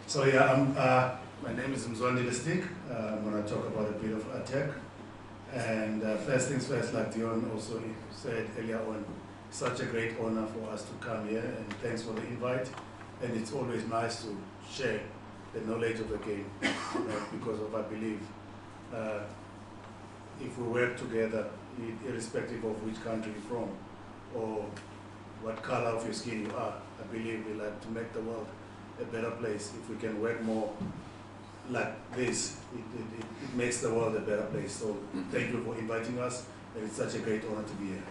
So yeah, my name is Mzwandile Stick. I'm going to talk about a bit of ATAQUE. And first things first, like Dion also said earlier on, such a great honor for us to come here, and thanks for the invite. And it's always nice to share the knowledge of the game, because of, I believe, if we work together, irrespective of which country you're from or what color of your skin you are, I believe we like to make the world a better place. If we can work more like this, it makes the world a better place. So thank you for inviting us, and it's such a great honor to be here.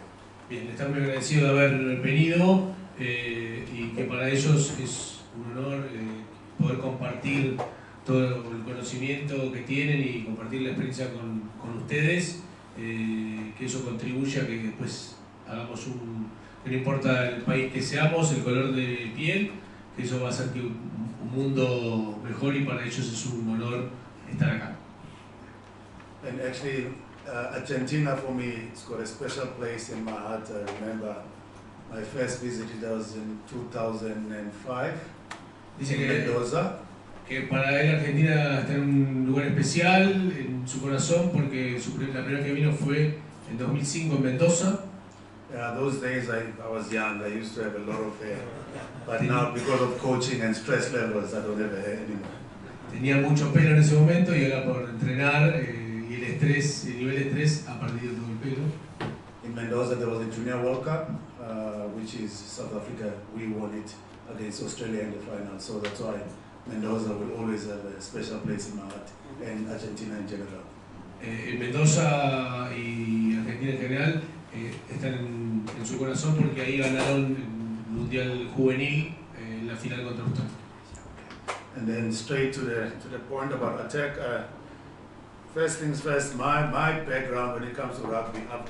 Bien, están muy agradecidos de haber venido y que para ellos es un honor poder compartir todo el conocimiento que tienen y compartir la experiencia con ustedes, que eso contribuye a que después hagamos que no importa el país que seamos, el color de piel, que eso va a hacer que un mundo mejor, y para ellos es un honor estar acá. And actually, Argentina for me has got a special place in my heart. I remember my first visit, it was in 2005 Dice in Mendoza. que para él Argentina está en un lugar especial en su corazón porque la primera vez que vino fue en 2005 en Mendoza. Those days I was young, I used to have a lot of hair, but now because of coaching and stress levels I don't have hair anymore. Tenía mucho pelo en ese momento y ahora por entrenar y el nivel de estrés ha perdido todo el pelo. In Mendoza there was a Junior World Cup, which is South Africa. We won it against Australia in the final, so that's why Mendoza will always have a special place in my heart, and Argentina in general. En Mendoza y Argentina en general están en su corazón porque ahí ganaron el Mundial Juvenil en la final contra Australia. And then straight to the point about ATAQUE. First things first, my background when it comes to rugby, I've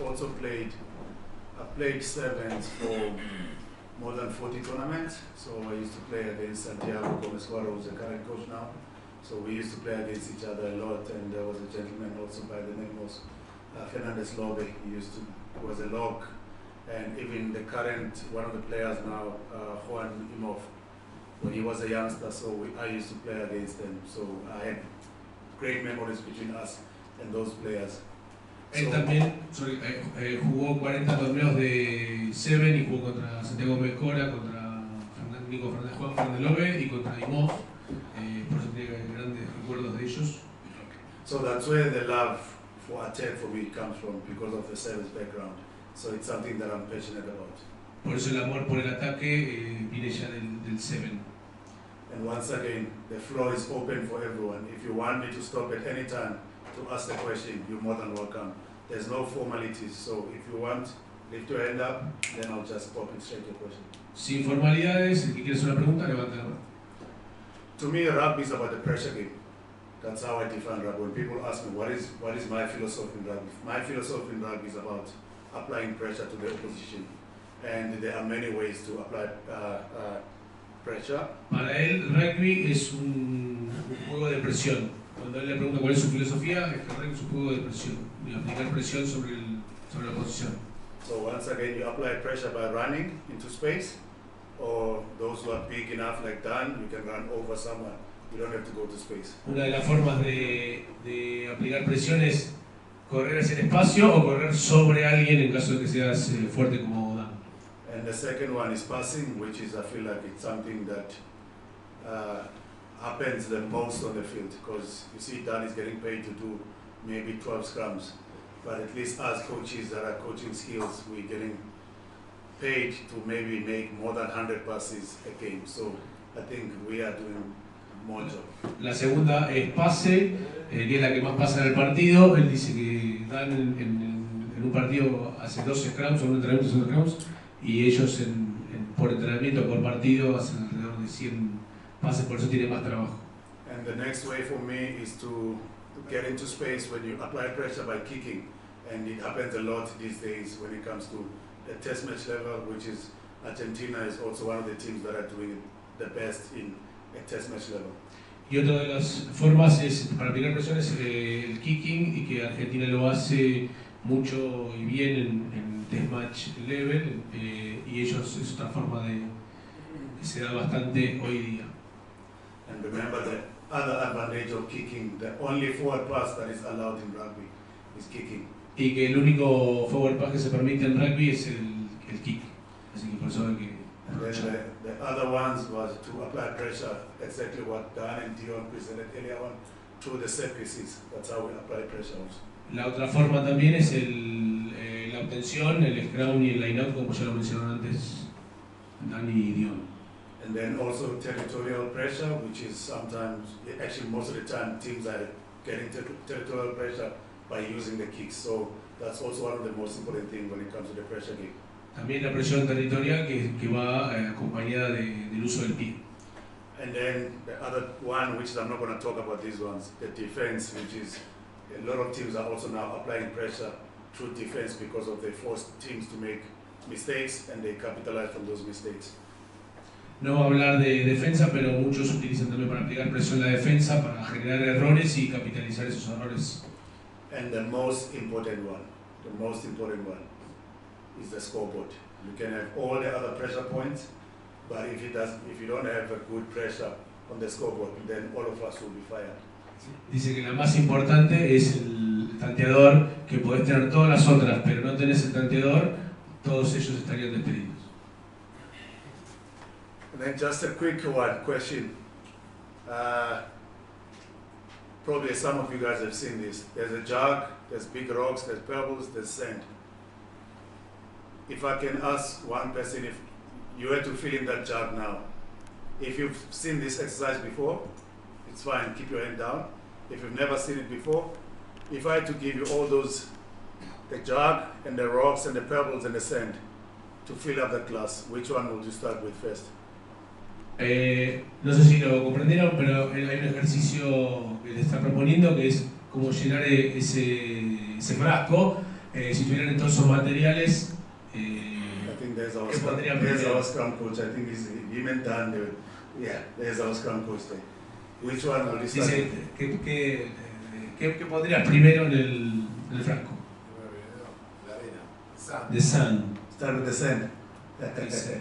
played sevens for more than 40 tournaments. So I used to play against Santiago Gomez, who's the current coach now. So we used to play against each other a lot, and there was a gentleman also by the name of Fernandez Lobe. He was a lock, and even the current, one of the players now, Juan Imhoff, when he was a youngster, so I used to play against them. So I had great memories between us and those players. Él también jugó 40 torneos de Seven y jugó contra Santiago Mejora, contra Juan Fernández Lobe y contra Imhoff. Por eso tiene grandes recuerdos de ellos. So that's where the love for ATAQUE for me comes from, because of the service background. So it's something that I'm passionate about. Por eso el amor por el ataque viene ya del Seven. And once again, the floor is open for everyone. If you want me to stop at any time to ask the question, you're more than welcome. There's no formalities, so if you want, lift your hand up, then I'll just pop it straight to your question. Sin formalidades, el que quiere hacer una pregunta, levanta la mano. To me, rugby is about the pressure game. That's how I define rugby. When people ask me what is my philosophy in rugby, my philosophy in rugby is about applying pressure to the opposition, and there are many ways to apply pressure. Para él, rugby es un juego de presión. Cuando él le pregunta cuál es su filosofía, es que rugby es un juego de presión, y aplicar presión sobre la oposición. So once again, you apply pressure by running into space, or those who are big enough like Dan, you can run over someone. You don't have to go to space. Una de las formas de aplicar presión es correr hacia el espacio o correr sobre alguien en caso de que seas fuerte como Dan. And the second one is passing, which is, I feel like it's something that happens the most on the field, because you see Dan is getting paid to do maybe 12 scrums, but at least as coaches that are coaching skills, we're getting paid to maybe make more than 100 passes a game. So I think we are doing more job. La segunda es pase, que es la que más pasa en el partido. Él dice que Dan en un partido hace 12 scrums, o un entrenamiento de 12 scrums, y ellos por entrenamiento, por partido, hacen alrededor de 100 pases, por eso tiene más trabajo. And the next way for me is to get into space when you apply pressure by kicking, and it happens a lot these days when it comes to the test match level, which is Argentina is also one of the teams that are doing the best in a test match level. Y otra de las formas para aplicar presión es el kicking, y que Argentina lo hace mucho y bien en test match level, y ellos es otra forma que se da bastante hoy día. And remember the other advantage of kicking. The only forward pass that is allowed in rugby is kicking. Y que el único forward pass que se permite en rugby es el kick. Así que por eso hay que And then the other ones was to apply pressure, exactly what Dan and Dion presented earlier on, through the set pieces. That's how we apply pressure also. La otra forma también es la obtención, el scrum y el line-out, como ya lo mencionaron antes Dani y Dion. And then also territorial pressure, which is sometimes, actually most of the time, teams are getting territorial pressure by using the kicks. So that's also one of the most important things when it comes to the pressure game. También la presión territorial que va acompañada del uso del pie. And then the other one, which I'm not going to talk about these ones, the defense, which is a lot of teams are also now applying pressure through defense because of they force teams to make mistakes and they capitalize from those mistakes. No va a hablar de defensa, pero muchos utilizan también para aplicar presión en la defensa, para generar errores y capitalizar esos errores. And the most important one is the scoreboard. You can have all the other pressure points, but if you don't have a good pressure on the scoreboard, then all of us will be fired. Dice que la más importante es el tanteador, que podés tener todas las otras, pero no tenés el tanteador, todos ellos estarían despedidos. And then just a quick question. Probably some of you guys have seen this. There's a jug, there's big rocks, there's pebbles, there's sand. If I can ask one person, if you were to fill in that jug now, if you've seen this exercise before, it's fine, keep your hand down. If you've never seen it before, if I had to give you all those, the jug and the rocks and the pebbles and the sand to fill up that glass, which one would you start with first? No sé si lo comprendieron, pero hay un ejercicio que le está proponiendo que es como llenar ese frasco. Si tuvieran todos esos materiales, I think there's our ¿qué pondrían there's primero? our scrum coach. I think he's him and Dan. Yeah, there's our scrum coach there. Which one will you start Dice, with? ¿qué pondrías primero en el frasco? The sun. Start with the sand. Dice,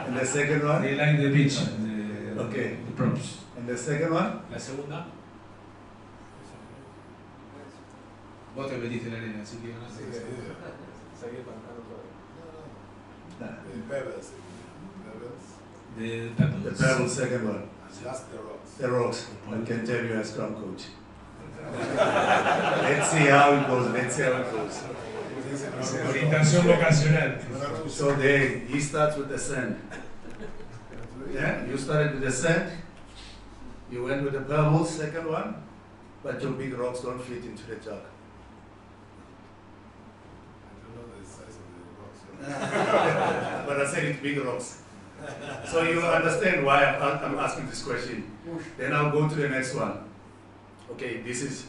And the second one? they like the beach, Okay. the props. And the second one? La segunda. Vos te metiste en la arena, así que no sé. The The pebbles. pebble second one. Just the rocks. The rocks. I can tell you as scrum coach. Let's see how it goes. Let's see how it goes. Orientación vocacional. So there, he starts with the sand. Yeah, you started with the sand. You went with the pebbles, second one, but your big rocks don't fit into the jug. I don't know the size of the rocks. But I said it's big rocks. So you understand why I'm asking this question. Then I'll go to the next one. Okay, this is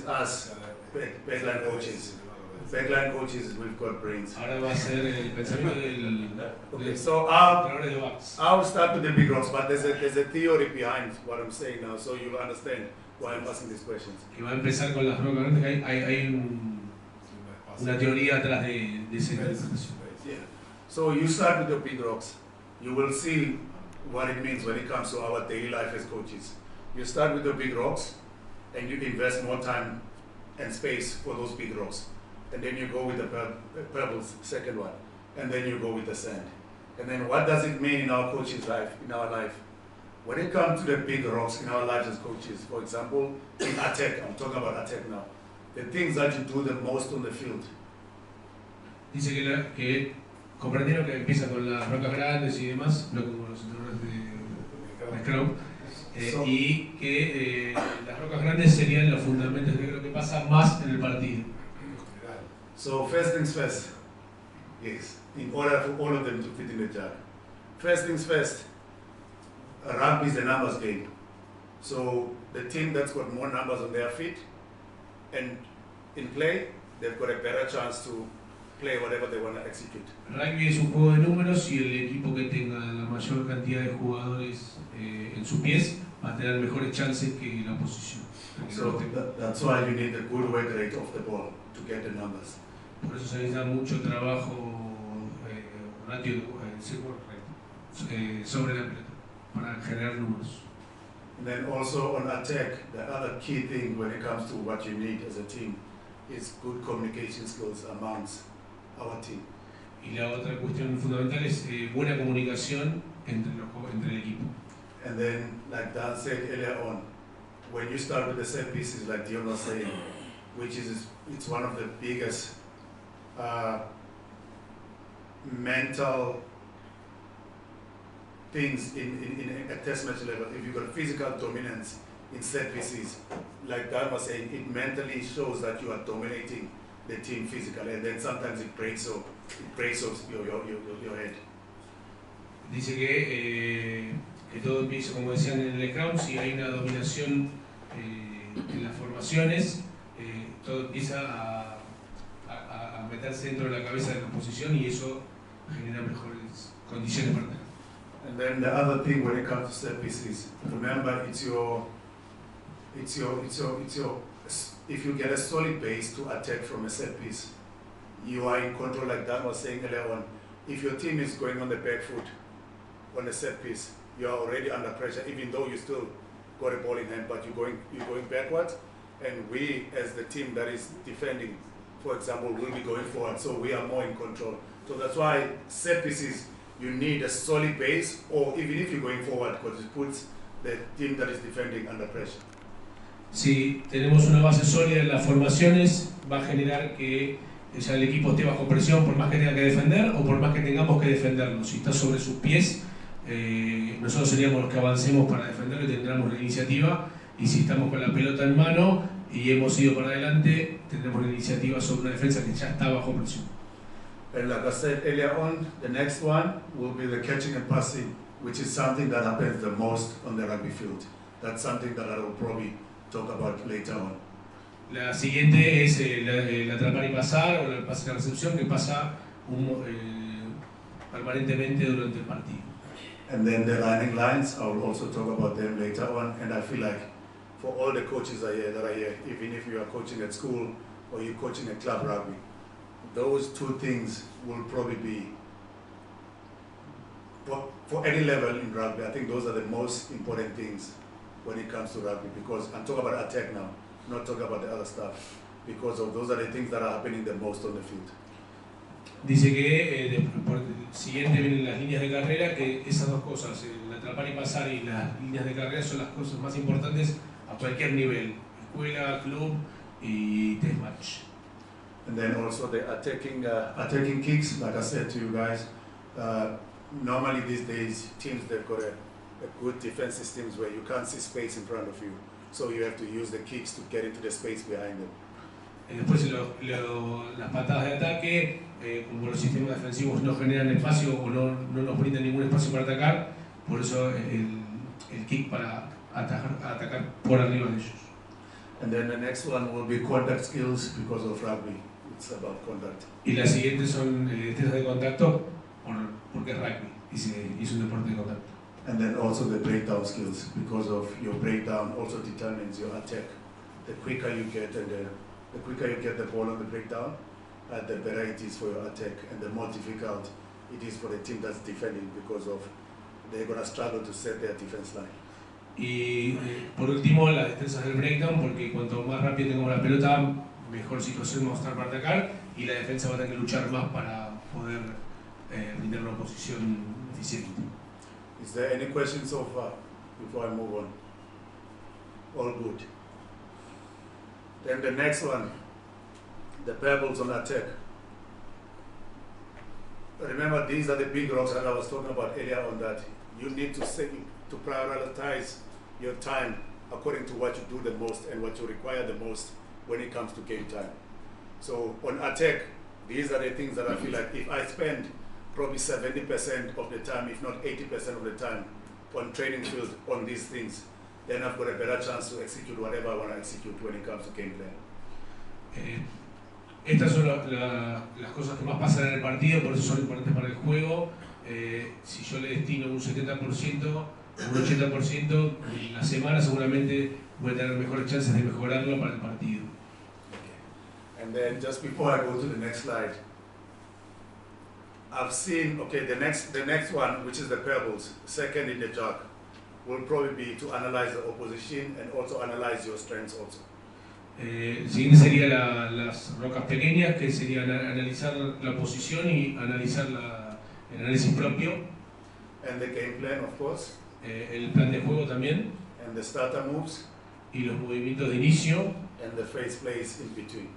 us, backline coaches. Backline coaches, we've got brains. Ahora va a ser el pensamiento del Okay, so entrenador de backs. I'll start with the big rocks, but there's a theory behind what I'm saying now, so you'll understand why I'm asking these questions. Que va a empezar con las rocas grandes. Hay una teoría atrás de esa interpretación. Yeah. So you start with the big rocks. You will see what it means when it comes to our daily life as coaches. You start with the big rocks, and you invest more time and space for those big rocks. And then you go with the pebbles, second one. And then you go with the sand. And then what does it mean in our coach's life, in our life? When it comes to the big rocks in our lives as coaches, for example, in ATAQUE, I'm talking about ATAQUE now, the things that you do the most on the field. Dice que comprendieron que empieza con las rocas grandes y demás, no como los entrenadores de Scrum, y que las rocas grandes serían los fundamentos de lo que pasa más en el partido. So first things first, yes, in order for all of them to fit in the jar. First things first, rugby is a numbers game. So the team that's got more numbers on their feet and in play, they've got a better chance to play whatever they want to execute. Rugby es un juego de números y el equipo que tenga la mayor cantidad de jugadores en sus pies va a tener mejores chances que la oposición. So that's why you need a good work rate of the ball to get the numbers. Por eso se necesita mucho trabajo ratio sobre la pelota. para generar números. And then also on attack, the other key thing when it comes to what you need as a team is good communication skills amongst our team. Y la otra cuestión fundamental es buena comunicación entre el equipo. And then, like Dan said earlier on, when you start with the set pieces, like Dion was saying, which is it's one of the biggest mental things in a test match level. If you've got physical dominance in set pieces, like Dan was saying, it mentally shows that you are dominating the team physically, and then sometimes it breaks your head. Dice que todo empieza, como decían en el scrum, si hay una dominación en las formaciones, todo empieza a meterse dentro de la cabeza de la posición y eso genera mejores condiciones para atacar. And then the other thing when it comes to set pieces, remember if you get a solid base to attack from a set piece, you are in control, like Dan was saying earlier on. If your team is going on the back foot on a set piece, you are already under pressure, even though you still got a ball in hand, but you're going backwards, and we as the team that is defending, for example, will be going forward, so we are more in control. So that's why set pieces, you need a solid base, or even if you're going forward, because it puts the team that is defending under pressure. Si tenemos una base sólida en las formaciones, va a generar que ya el equipo esté bajo presión por más que tenga que defender o por más que tengamos que defenderlo. Si está sobre sus pies, nosotros seríamos los que avancemos para defenderlo y tendremos la iniciativa, y si estamos con la pelota en mano y hemos ido para adelante, tendremos la iniciativa sobre una defensa que ya está bajo presión. And like I said earlier on, the next one will be the catching and passing, which is something that happens the most on the rugby field. That's something that I will probably talk about later on. La siguiente es el atrapar y pasar, o el pase y la recepción, que pasa permanentemente durante el partido. And then the running lines, I will also talk about them later on. And I feel like for all the coaches that are here, even if you are coaching at school or you're coaching at club rugby, those two things will probably be, for any level in rugby, I think those are the most important things when it comes to rugby, because I'm talking about attack now, not talking about the other stuff, because of those are the things that are happening the most on the field. Dice que por siguiente vienen las líneas de carrera, que esas dos cosas, el atrapar y pasar y las líneas de carrera, son las cosas más importantes a cualquier nivel, escuela, club y test match. And then also the attacking kicks, like I said to you guys, normally these days teams, they've got a good defense systems where you can't see space in front of you, so you have to use the kicks to get into the space behind them. Después las patadas de ataque, como los sistemas defensivos no generan espacio o no nos brindan ningún espacio para atacar, por eso el kick para atacar por arriba de ellos. And then the next one will be contact skills, because of rugby, it's about contact. Y las siguientes son destrezas de contacto, porque es rugby y es un deporte de contacto. And then also the breakdown skills, because of your breakdown also determines your attack. The quicker you get and the quicker you get the ball on the breakdown, the better it is for your attack, and the more difficult it is for the team that's defending, because of they're going to struggle to set their defense line. Y por último, las destrezas del breakdown, porque cuanto más rápido tengamos la pelota, mejor situación vamos a estar para atacar, y la defensa va a tener que luchar más para poder brindar una posición eficiente. Is there any questions so far before I move on? All good. Then the next one, the pebbles on attack. Remember, these are the big rocks that I was talking about earlier on, that you need to prioritize your time according to what you do the most and what you require the most when it comes to game time. So on attack, these are the things that I feel like if I spend probably 70% of the time, if not 80% of the time, on training field on these things, then I've got a better chance to execute whatever I want to execute when it comes to game plan. Estas son las cosas que más pasan en el partido, por eso son importantes para el juego. Si yo le destino un 70%, un 80%, en la semana seguramente voy a tener mejores chances de mejorarlo para el partido. And then just before I go to the next slide, I've seen, okay, the next one, which is the pebbles, second in the jog. will probably be to analyze the opposition and also analyze your strengths also. El siguiente sería las rocas pequeñas, que serían analizar la posición y analizar el análisis propio. And the game plan, of course. El plan de juego también. And the starter moves. Y los movimientos de inicio. And the phase plays in between.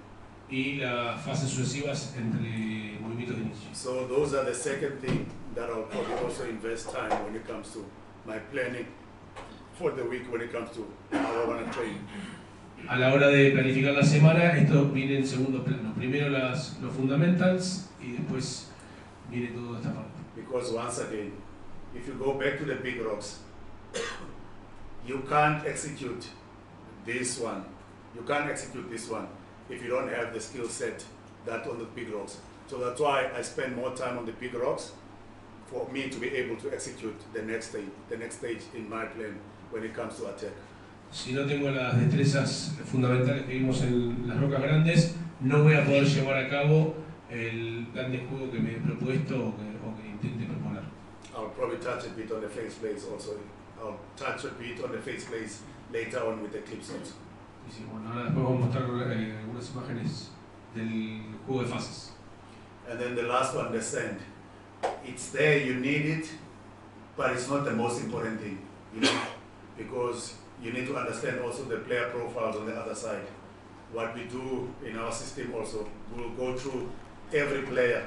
Y las fases sucesivas entre movimientos de inicio. So those are the second thing that I'll probably also invest time when it comes to my planning for the week, when it comes to how I want to train. A la hora de planificar la semana, esto viene en segundo plano. Primero los fundamentals y después viene toda esta parte. Because once again, if you go back to the big rocks, you can't execute this one. You can't execute this one if you don't have the skill set that on the big rocks. So that's why I spend more time on the big rocks for me to be able to execute the next stage in my plan when it comes to attack. Si no tengo las destrezas fundamentales que vimos en las rocas grandes, no voy a poder llevar a cabo el plan de juego que me he propuesto o que intente proponer. I'll probably touch a bit on the phase plays also. I'll touch a bit on the phase plays later on with the clips also. Y sí, bueno, ahora después vamos a mostrar algunas imágenes del juego de fases. And then the last one, the send. It's there, you need it, but it's not the most important thing, you know, because you need to understand also the player profiles on the other side. What we do in our system also, we will go through every player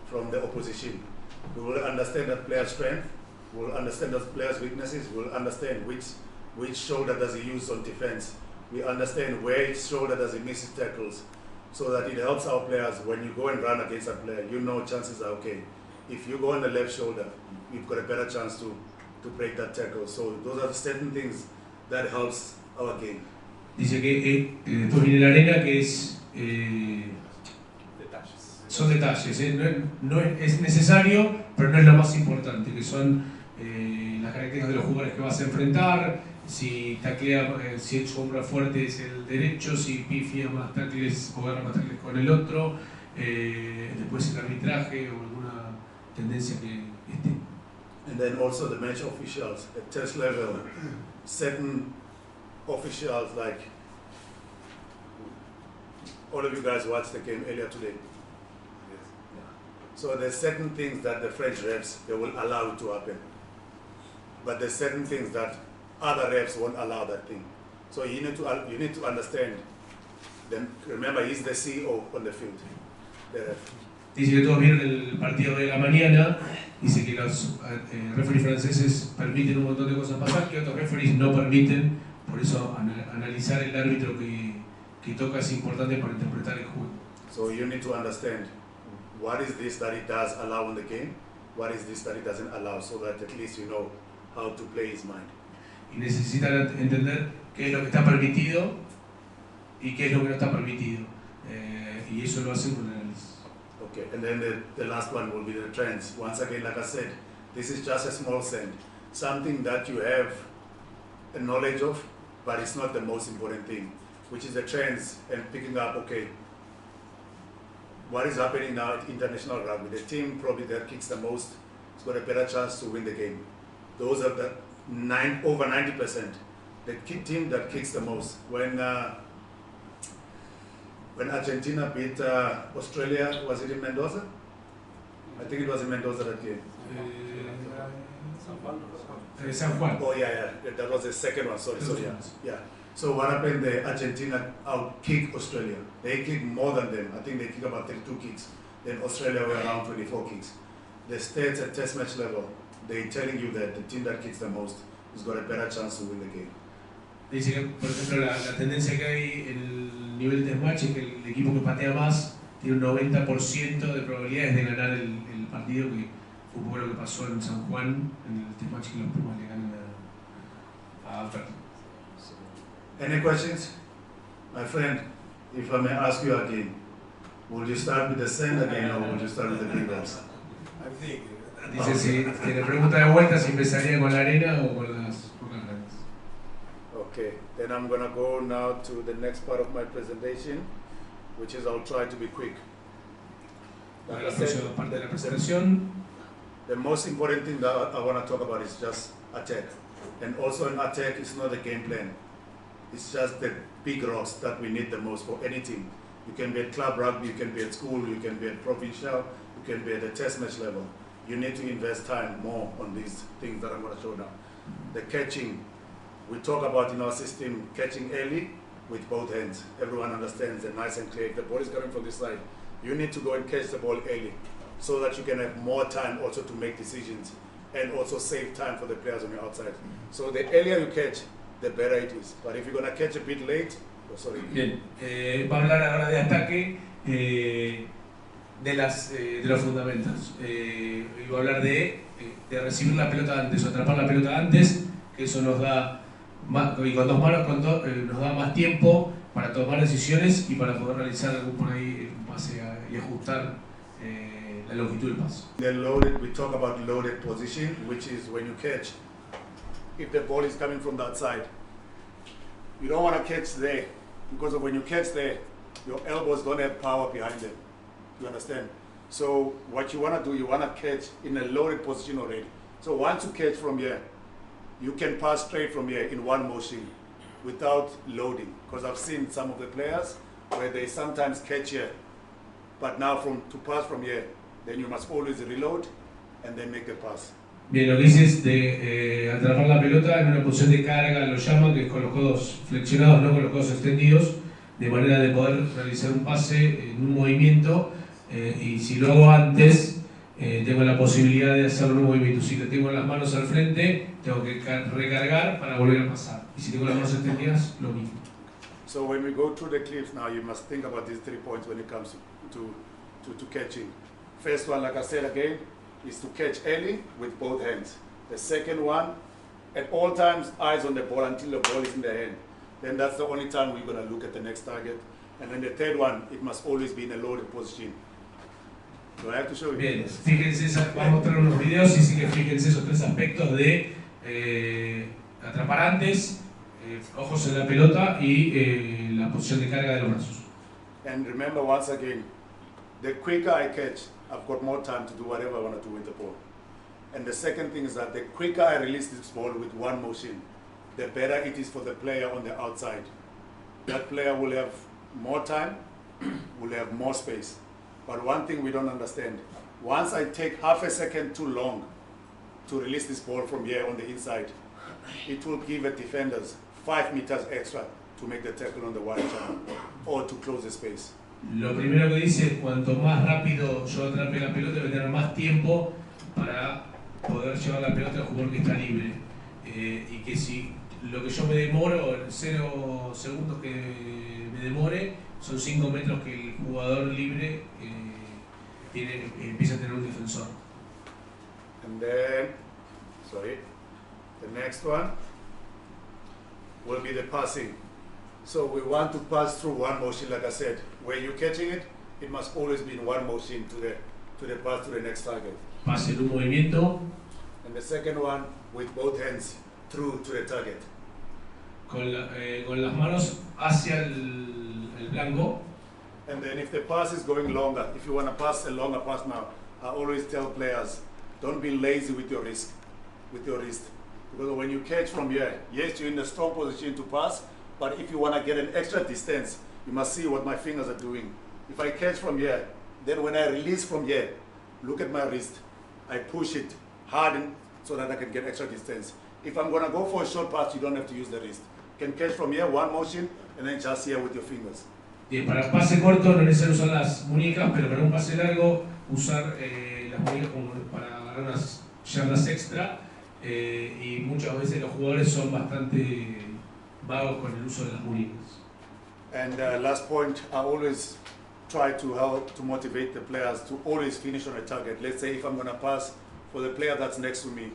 from the opposition. We will understand that player's strength, we will understand that player's weaknesses, we will understand which shoulder does he use on defense. We understand where his shoulder does he miss his tackles, so that it helps our players when you go and run against a player, you know chances are okay. If you go on the left shoulder, you've got a better chance to break that tackle. So those are certain things that helps our game. Dice que después viene la arena, que es Detalles. son detalles, no es necesario, pero no es lo más importante, que son las características de los jugadores que vas a enfrentar, si taclea, si su hombro fuerte es el derecho, si pifia más tacles o agarra más tacles con el otro, después el arbitraje o alguna tendencia que esté. And then also the match officials at test level, certain officials, like all of you guys watched the game earlier today. Yes. So there's certain things that the French refs, they will allow it to happen. But there's certain things that other refs won't allow that thing. So you need to understand. Then remember, he's the CEO on the field, the ref. Dice que todos vieron el partido de la mañana, dice que los referees franceses permiten un montón de cosas pasar que otros referees no permiten, por eso analizar el árbitro que toca es importante para interpretar el juego. So you need to understand what is this that it does allow in the game, what is this that it doesn't allow, so that at least you know how to play his mind. Y necesitan entender qué es lo que está permitido y qué es lo que no está permitido. Y eso lo hacen con el análisis. Okay, and then the last one will be the trends. Once again, like I said, this is just a small send, something that you have a knowledge of, but it's not the most important thing, which is the trends and picking up, okay, what is happening now at international rugby? The team probably that kicks the most has got a better chance to win the game. Those are the over 90%. The team that kicks the most. When Argentina beat Australia, was it in Mendoza? I think it was in Mendoza that game. San Juan. Oh yeah, that was the second one. Sorry, yeah. So what happened? The Argentina out-kicked Australia. They kicked more than them. I think they kicked about 32 kicks. Then Australia were around 24 kicks. The stats at test match level, they're telling you that the team that kicks the most has got a better chance to win the game. Dice que, por ejemplo, la tendencia que hay en el nivel de test match es que el equipo que patea más tiene un 90% de probabilidades de ganar el partido, que fue un poco lo que pasó en San Juan en el test match que los Pumas le ganan a Alfred. Any questions? My friend, if I may ask you again, will you start with the send again or will you start with the big balls? I'm thinking. Dice si le pregunta de vuelta si empezaría con la arena o con las rocas grandes. Okay, then I'm going to go now to the next part of my presentation, which is I'll try to be quick. Para la próxima parte de la presentación, The most important thing that I want to talk about is just attack And also in attack, it's not a game plan. It's just the big rocks that we need the most for anything. You can be at club rugby, you can be at school, you can be at provincial, you can be at the test match level. You need to invest time more on these things that I'm going to show now. The catching, we talk about in our system, catching early with both hands. Everyone understands it nice and clear. If the ball is coming from this side, you need to go and catch the ball early so that you can have more time also to make decisions and also save time for the players on your outside. So the earlier you catch, the better it is. But if you're going to catch a bit late, oh, sorry. Bien, va a hablar ahora de ataque, de los fundamentos. Y va a hablar de recibir la pelota antes o atrapar la pelota antes, que eso nos da más, y con dos manos nos da más tiempo para tomar decisiones y para poder realizar algún por ahí un pase y ajustar la longitud del paso. Then loaded, we talk about loaded position, which is when you catch. If the ball is coming from that side, you don't want to catch there, because of when you catch there, your elbows don't have power behind them. You understand? So what you want to do, you want to catch in a loaded position already. So once you catch from here, you can pass straight from here in one motion without loading. Because I've seen some of the players where they sometimes catch here, but now to pass from here, then you must always reload and then make the pass. Bien, lo que dice es de atrapar la pelota en una posición de carga, lo llaman, que es con los codos flexionados, no con los codos extendidos, de manera de poder realizar un pase en un movimiento, y si lo hago antes, tengo la posibilidad de hacer un movimiento. Si tengo las manos al frente, tengo que recargar para volver a pasar. Y si tengo las manos extendidas, lo mismo. So when we go through the clips now, you must think about these 3 points when it comes to catching. First one, like I said again, is to catch early with both hands. The second one, at all times, eyes on the ball until the ball is in the hand. Then that's the only time we're going to look at the next target. And then the third one, it must always be in a loaded position. Do I have to show you? Bien, fíjense, vamos a mostrar unos videos y sí que fíjense esos 3 aspectos de atrapar antes, ojos en la pelota y la posición de carga de los brazos. And remember once again, the quicker I catch, I've got more time to do whatever I want to do with the ball. And the second thing is that the quicker I release this ball with one motion, the better it is for the player on the outside. That player will have more time, will have more space. But one thing we don't understand, once I take half a second too long to release this ball from here on the inside, it will give the defenders 5 meters extra to make the tackle on the wide channel or to close the space. Lo primero que dice es cuanto más rápido yo atrape la pelota, voy a tener más tiempo para poder llevar la pelota al jugador que está libre. Y que si lo que yo me demoro, 0 segundos que me demore, son 5 metros que el jugador libre empieza a tener un defensor. And then, the next one will be the passing. So we want to pass through one motion, like I said. Where you're catching it, it must always be in one motion to the pass to the next target. Pase en un movimiento. And the second one, with both hands through to the target. Con las manos hacia el blanco. And then if the pass is going longer, if you want to pass a longer pass now, I always tell players, don't be lazy with your wrist. Because when you catch from here, yes, you're in a strong position to pass, but if you want to get an extra distance, you must see what my fingers are doing. If I catch from here, then when I release from here, look at my wrist. I push it hard so that I can get extra distance. If I'm going to go for a short pass, you don't have to use the wrist. You can catch from here, one motion, and then just here with your fingers. Bien, para el pase corto no es necesario usar las muñecas, pero para un pase largo usar las muñecas como para ganar unas yardas extra, y muchas veces los jugadores son bastante vagos con el uso de las muñecas. And last point, I always try to help to motivate the players to always finish on a target. Let's say if I'm going to pass for the player that's next to me,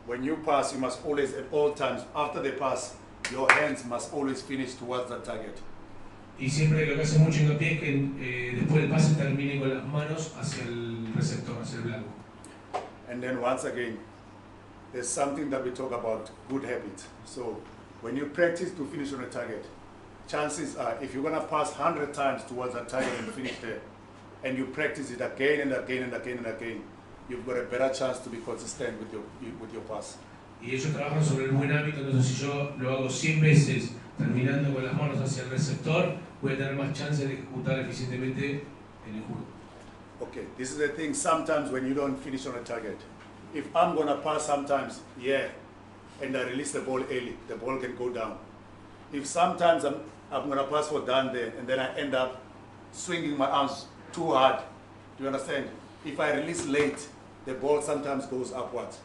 when you pass, you must always, at all times, after the pass, your hands must always finish towards that target. Y siempre lo que hace mucho hincapié es que después del pase termine con las manos hacia el receptor, hacia el blanco. And then once again, there's something that we talk about, good habits. So when you practice to finish on a target, chances are if you're going to pass 100 times towards that target and finish there, and you practice it again and again and again and again, you've got a better chance to be consistent with your pass. y ellos trabajan sobre el buen hábito. Entonces, si yo lo hago 100 veces terminando con las manos hacia el receptor, voy a tener más chance de ejecutar eficientemente en el juego. Okay, this is the thing. Sometimes when you don't finish on a target, if I'm gonna pass sometimes, yeah, and I release the ball early, the ball can go down. If sometimes I'm gonna pass for down there, and then I end up swinging my arms too hard, do you understand? If I release late, the ball sometimes goes upwards.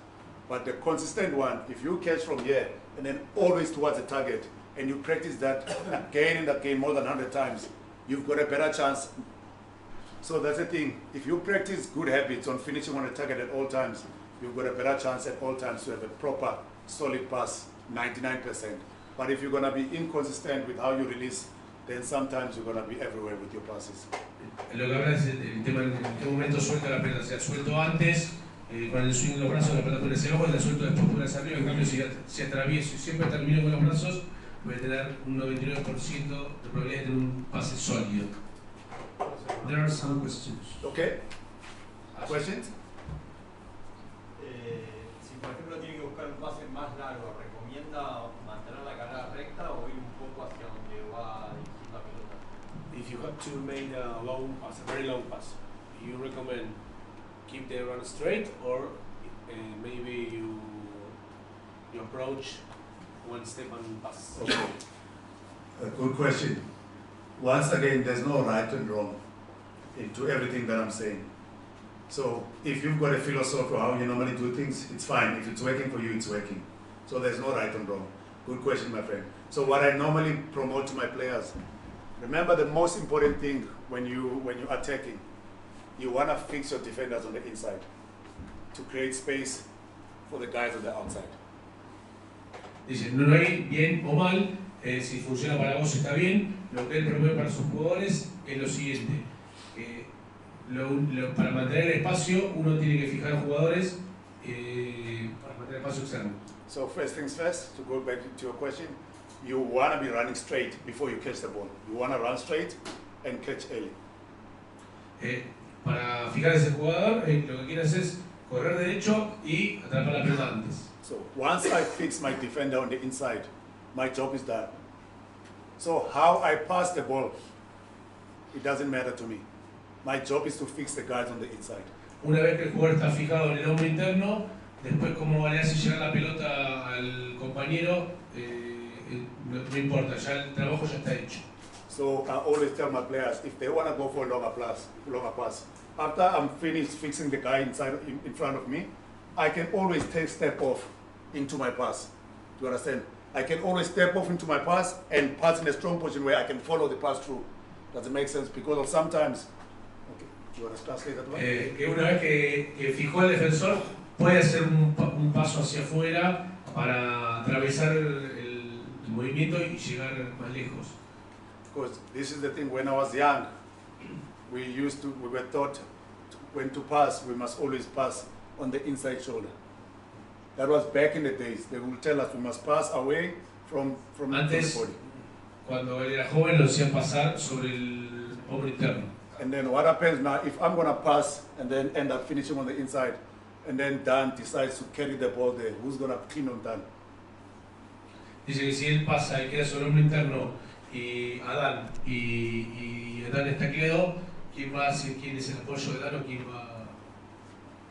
But the consistent one, if you catch from here, and then always towards the target, and you practice that again and again more than 100 times, you've got a better chance. So that's the thing. If you practice good habits on finishing on a target at all times, you've got a better chance at all times to have a proper, solid pass, 99%. But if you're going to be inconsistent with how you release, then sometimes you're going to be everywhere with your passes. Lo que habla es el tema en qué momento suelta la pelota. O sea, suelto antes, con el swing de los brazos, la pelota puede hacia abajo, y la suelto después puede hacia arriba. En cambio, si atravieso y siempre termino con los brazos, voy a tener un 99% de probabilidad de tener un pase sólido. There are some questions. Okay? Questions? Si por ejemplo tiene que buscar un pase más largo, ¿recomienda mantener la carrera recta o ir un poco hacia donde va a dirigir la pelota? If you have to make a long pass, a very long pass, you recommend keep the run straight, or maybe you approach one step and pass. Okay. A good question. Once again, there's no right and wrong into everything that I'm saying. So if you've got a philosophy of how you normally do things, it's fine. If it's working for you, it's working. So there's no right and wrong. Good question, my friend. So what I normally promote to my players, remember the most important thing when you're attacking, you want to fix your defenders on the inside to create space for the guys on the outside. Dice, no hay bien o mal, si funciona para vos está bien. Lo que él promueve para sus jugadores es lo siguiente. Para mantener el espacio, uno tiene que fijar jugadores para mantener el espacio externo. So first things first, to go back to your question, you want to be running straight before you catch the ball. You want to run straight and catch early. Para fijar ese jugador, lo que quieres es correr derecho y atrapar la pelota antes. So once I fix my defender on the inside, my job is done. So how I pass the ball, it doesn't matter to me. My job is to fix the guys on the inside. Una vez que el jugador está fijado en el hombro interno, después cómo le hace llegar la pelota al compañero, no importa, ya el trabajo ya está hecho. So I always tell my players, if they want to go for a longer pass, after I'm finished fixing the guy in front of me, I can always take step off into my pass. Do you understand? I can always step off into my pass and pass in a strong position where I can follow the pass through. Does it make sense? Because sometimes, okay, you want to translate that one? Que una vez que fijó el defensor, puede hacer un paso hacia afuera para atravesar el movimiento y llegar más lejos. Because this is the thing, when I was young, we were taught when to pass, we must always pass on the inside shoulder. That was back in the days. They would tell us we must pass away from Antes, the body. Cuando él era joven, lo hacían pasar sobre el hombro interno. And then what happens now, if I'm going to pass and then end up finishing on the inside, and then Dan decides to carry the ball there, who's going to clean on Dan? Dice que si él pasa y queda sobre el hombro interno y Adán es tacleado, ¿quién es el apoyo de Dan o quién va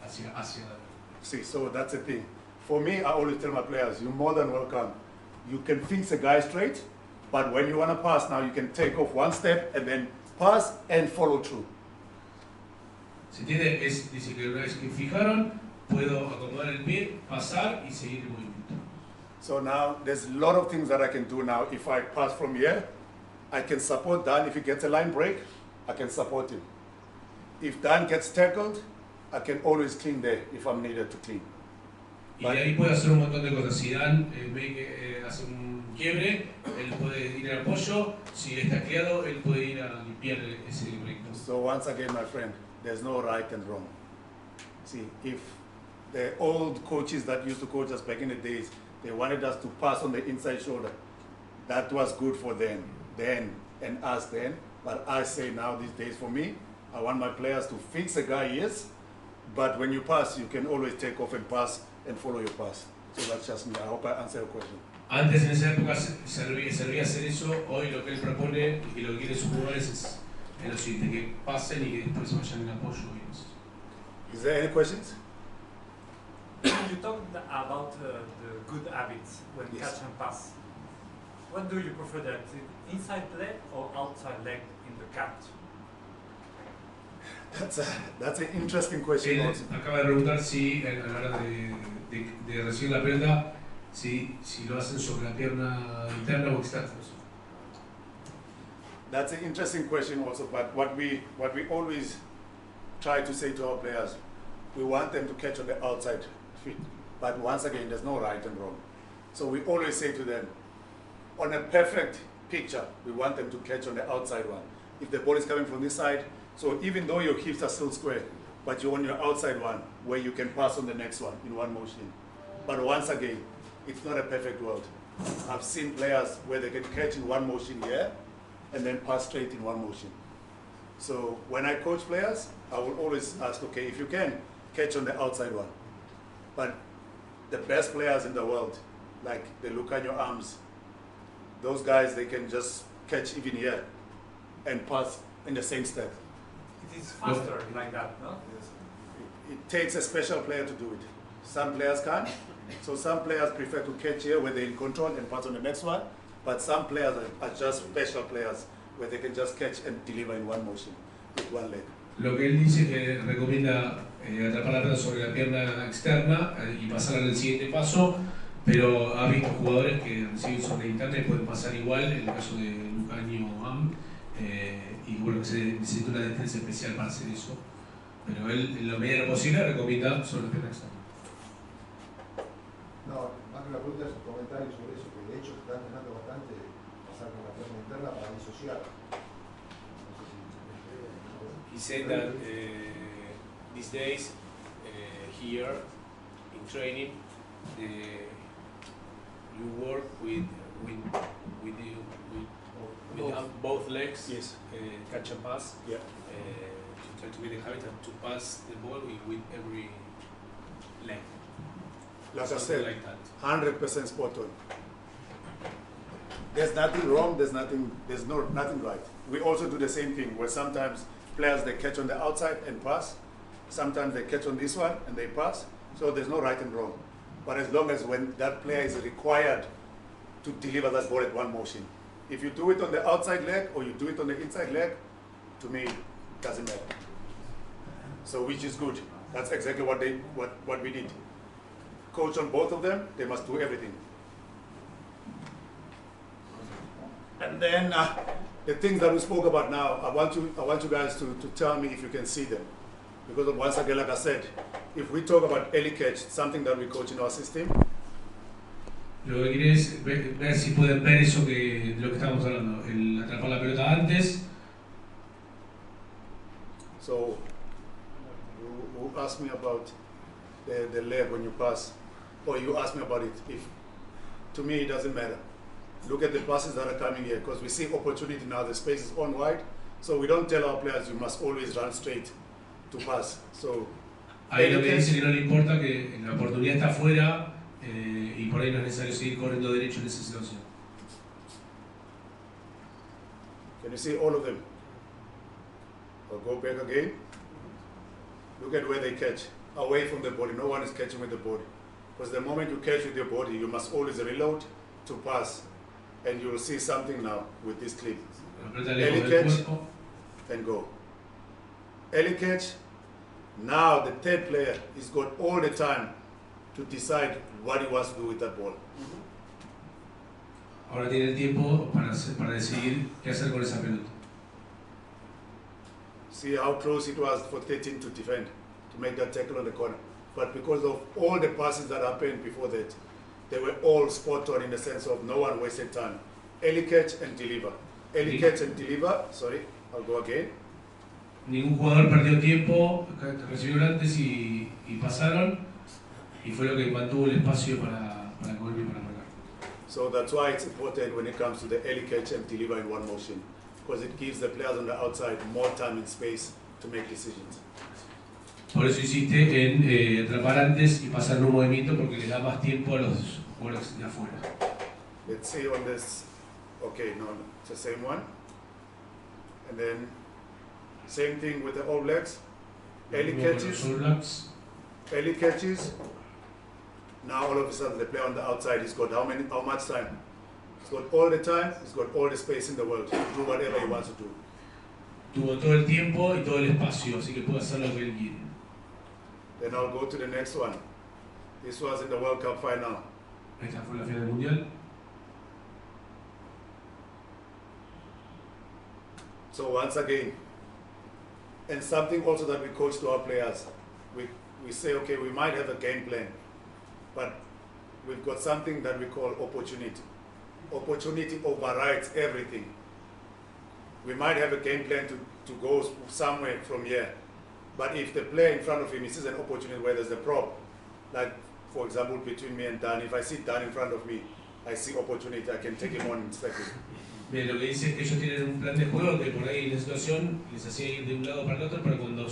hacia Dan? See, so that's the thing. For me, I always tell my players, you're more than welcome. You can fix the guy straight, but when you want to pass now, you can take off one step and then pass and follow through. ¿Se entiende? Dice que una vez que fijaron, puedo acomodar el pie, pasar y seguir el movimiento. So now there's a lot of things that I can do now. If I pass from here, I can support Dan. If he gets a line break, I can support him. If Dan gets tackled, I can always clean there if I'm needed to clean. Y de ahí puede hacer un montón de cosas. Si Dan ve que hace un quiebre, él puede ir al apoyo. Si está tacleado, él puede ir a limpiar ese break. So once again, my friend, there's no right and wrong. See, if the old coaches that used to coach us back in the days, they wanted us to pass on the inside shoulder, that was good for them then and us then. But I say now these days, for me, I want my players to fix a guy, yes, but when you pass, you can always take off and pass and follow your pass. So that's just me. I hope I answered your question. Antes en esa época servía hacer eso, hoy lo que él propone y lo que quiere sus jugadores es lo siguiente, que pasen y que después vayan en apoyo. Is there any questions? You talked about the good habits when Yes. catch and pass. What do you prefer, that inside leg or outside leg in the catch? That's an interesting question. Él Also. acaba de preguntar si a la hora de recibir la pelota, si lo hacen sobre la pierna interna o externa. That's an interesting question also, but what we always try to say to our players, we want them to catch on the outside feet. But once again, there's no right and wrong. So we always say to them, on a perfect picture, we want them to catch on the outside one. If the ball is coming from this side, so even though your hips are still square, but you're on your outside one, where you can pass on the next one in one motion. But once again, it's not a perfect world. I've seen players where they can catch in one motion here, and then pass straight in one motion. So when I coach players, I will always ask, okay, if you can, catch on the outside one. But the best players in the world, like the Lucanio arms, those guys, they can just catch even here and pass in the same step. It is faster like that, no? It takes a special player to do it. Some players can't. So some players prefer to catch here where they're in control and pass on the next one. But some players are just special players where they can just catch and deliver in one motion with one leg. Lo que él dice que recomienda atrapar la pelota sobre la pierna externa y pasar al siguiente paso, pero ha visto jugadores que reciben sobre interna y pueden pasar igual, en el caso de Lucanio Am, y bueno, que se necesita una destreza especial para hacer eso, pero él en lo medida posible recomienda sobre la pierna externa. No, más que la pregunta es un comentario sobre eso, que de hecho se está entrenando bastante pasar con la pierna interna para disociar. No sé si He said that these days here in training you work with both legs, Yes. catch and pass, Yeah. to try to get the habit and to pass the ball with every leg. Like I Something said, like that. 100% spot on. There's nothing wrong, there's nothing right. We also do the same thing where sometimes players, they catch on the outside and pass. Sometimes they catch on this one and they pass. So there's no right and wrong. But as long as when that player is required to deliver that ball at one motion. If you do it on the outside leg or you do it on the inside leg, to me, it doesn't matter. So which is good. That's exactly what we did. Coach on both of them, they must do everything. And then the things that we spoke about now, I want you guys to tell me if you can see them. Because once again, like I said, if we talk about early catch, something that we coach in our system. Lo que quiere es ver si pueden ver eso de lo que estamos hablando, el atrapar la pelota antes. So you ask me about the leg when you pass, or you ask me about it. If to me it doesn't matter. Look at the passes that are coming here, because we see opportunity now. The space is on wide, so we don't tell our players you must always run straight to pass. So Ahí lo que dice que no le importa, que la oportunidad está afuera y por ahí no es necesario seguir corriendo derecho en esa situación. can you see all of them? I'll go back again. Look at where they catch, away from the body. No one is catching with the body. Because the moment you catch with your body, you must always reload to pass. And you will see something now with this clip. La pelota lejos del cuerpo. And go. Early catch. Now the third player is got all the time to decide what he wants to do with that ball. Ahora tiene el tiempo para decidir qué hacer con esa pelota. See how close it was for 13 to defend, to make that tackle on the corner. But because of all the passes that happened before that, they were all spot on in the sense of no one wasted time. Early catch and deliver. Early catch and deliver. Sorry, I'll go again. Ningún jugador perdió tiempo, recibieron antes y pasaron, y fue lo que mantuvo el espacio para correr y para marcar. So that's why it's important when it comes to the early catch and deliver in one motion, because it gives the players on the outside more time and space to make decisions. Por eso insiste en atrapar antes y pasar en un movimiento porque les da más tiempo a los jugadores de afuera. Let's see on this. Okay, no, it's the same one. And then same thing with the All Blacks. Early catches. All Blacks. Early catches. Now all of a sudden the player on the outside, he's got how much time? He's got all the time, he's got all the space in the world to do whatever he wants to do. Tuvo todo el tiempo y todo el espacio, así que puede hacer lo que él quiere. Then I'll go to the next one. This was in the World Cup final. Esta fue la final del Mundial. So once again, and something also that we coach to our players, we say, okay, we might have a game plan, but we've got something that we call opportunity. Opportunity overrides everything. We might have a game plan to go somewhere from here, but if the player in front of him sees an opportunity where there's a prop, like for example between me and Dan, if I see Dan in front of me, I see opportunity, I can take him on in a second. Bien, lo que dice es que ellos tienen un plan de juego que por ahí la situación les hacía ir de un lado para el otro, pero cuando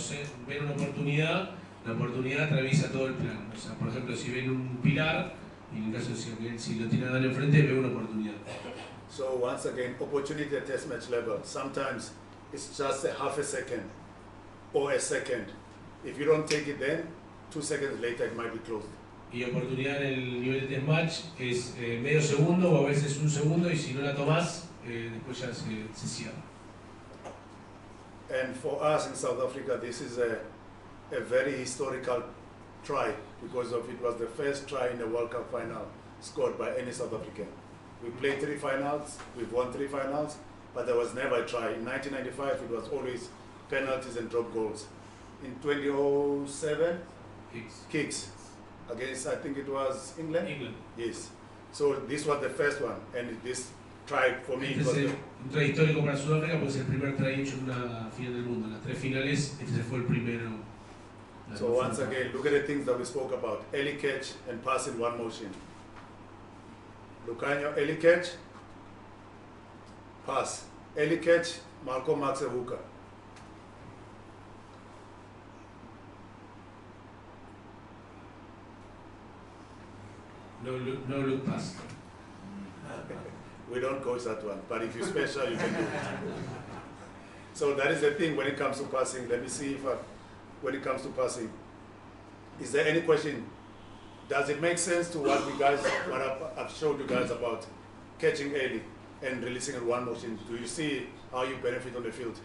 ven una oportunidad, la oportunidad atraviesa todo el plan. O sea, por ejemplo, si ven un pilar, y en el caso de si lo tiene a Dan enfrente, ve una oportunidad. So once again, opportunity at test match level, sometimes it's just a half a second or a second. If you don't take it then, 2 seconds later it might be closed. Y oportunidad en el nivel de test match es medio segundo o a veces un segundo, y si no la tomás, después ya se cierra. And for us in South Africa, this is a very historical try because of it was the first try in the World Cup final scored by any South African. We played 3 finals, we've won 3 finals, but there was never a try. In 1995, it was always penalties and drop goals. In 2007, kicks against, I think it was England? England. Yes. So this was the first one, and this try for me. Este es un try histórico para Sudáfrica porque es el primer try hecho en una final del mundo. Las 3 finales, este fue el primero. So once again, look at the things that we spoke about. Early catch and pass in one motion. Lucanio, early catch, pass. Early catch, Marco Max a hooker. No look pass. We don't coach that one, but if you're special, you can do it. So that is the thing when it comes to passing. Let me see if when it comes to passing, is there any question? Does it make sense to what I've showed you guys about catching early and releasing in one motion? Do you see how you benefit on the field?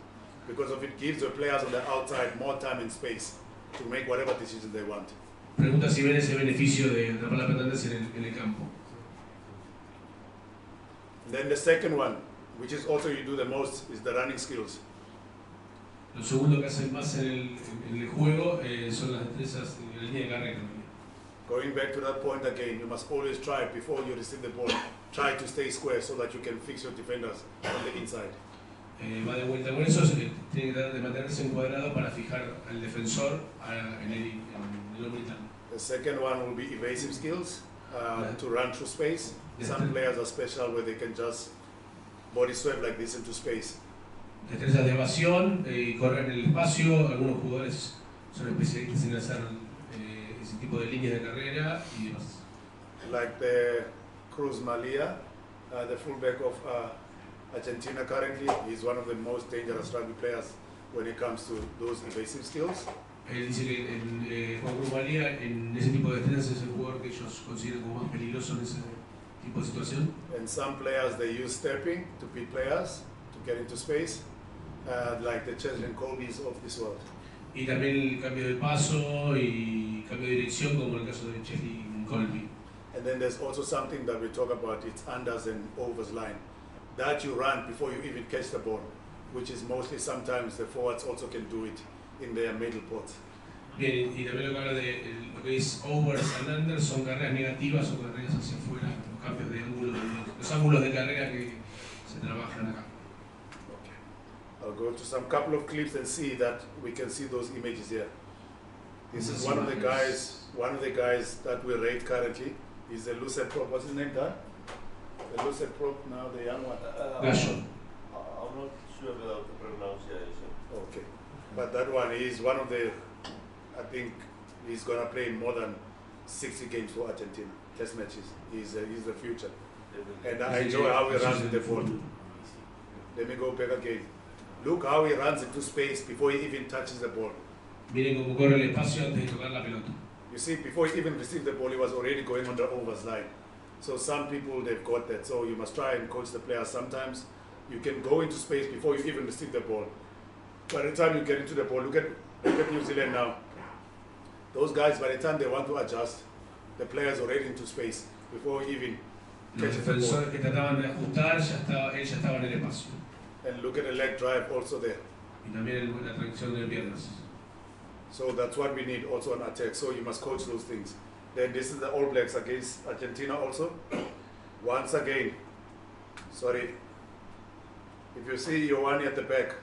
Because of it gives the players on the outside more time and space to make whatever decisions they want. Pregunta si ven ese beneficio de atrapar la pelota antes en el campo. Then the second one, which is also you do the most, is the running skills. Lo segundo que hacen más en el juego son las destrezas en la línea de carrera. Going back to that point again, you must always try before you receive the ball, try to stay square so that you can fix your defenders on the inside. Va de vuelta con eso, tiene que tratar de mantenerse encuadrado para fijar al defensor en el hombre interno. The second one will be evasive skills, to run through space. Some players are special where they can just body sweep like this into space. Destrezas de evasión y correr en el espacio. Algunos jugadores son especialistas en hacer ese tipo de líneas de carrera y demás. Like the Cruz Malia, the fullback of Argentina currently, he's one of the most dangerous rugby players when it comes to those evasive skills. Él dice que Juan Cruz Malia en ese tipo de destrezas es el jugador que ellos consideran como más peligroso en ese tipo de situación. And some players they use stepping to beat players to get into space, like the Cheslin Colbys of this world. Y también el cambio de paso y cambio de dirección, como el caso de Cheslin Colby. And then there's also something that we talk about, it's unders and overs line. That you run before you even catch the ball, which is mostly sometimes the forwards also can do it in their middle pots. Bien, y también lo que habla de lo que es overs and unders son carreras negativas o carreras hacia afuera, los cambios de ángulo, los ángulos de carrera que se trabajan acá. Okay. I'll go to some couple of clips and see that we can see those images here. This is one of the guys that we rate currently. He's the lucid prop. What's his name, Dan? The lucid prop now, the young one. Gallo. I'm not sure about the pronunciation. Okay. But that one is one of the I think he's going to play more than 60 games for Argentina, test matches. He's the future. And I enjoy how he runs with the ball. Let me go back again. Look how he runs into space before he even touches the ball. Miren cómo corre el espacio antes de tocar la pelota. You see, before he even received the ball, he was already going on the overs line. So some people, they've got that. So you must try and coach the players. Sometimes you can go into space before you even receive the ball. By the time you get into the ball, look at New Zealand now. Those guys, by the time they want to adjust, the player's already into space before he even Los catches the ball. defensores que trataban de ajustar, él ya estaba en el espacio. And look at the leg drive also there. Y también la tracción de piernas. So that's what we need also on attack. So you must coach those things. Then this is the All Blacks against Argentina also. Once again, sorry, if you see Giovanni at the back,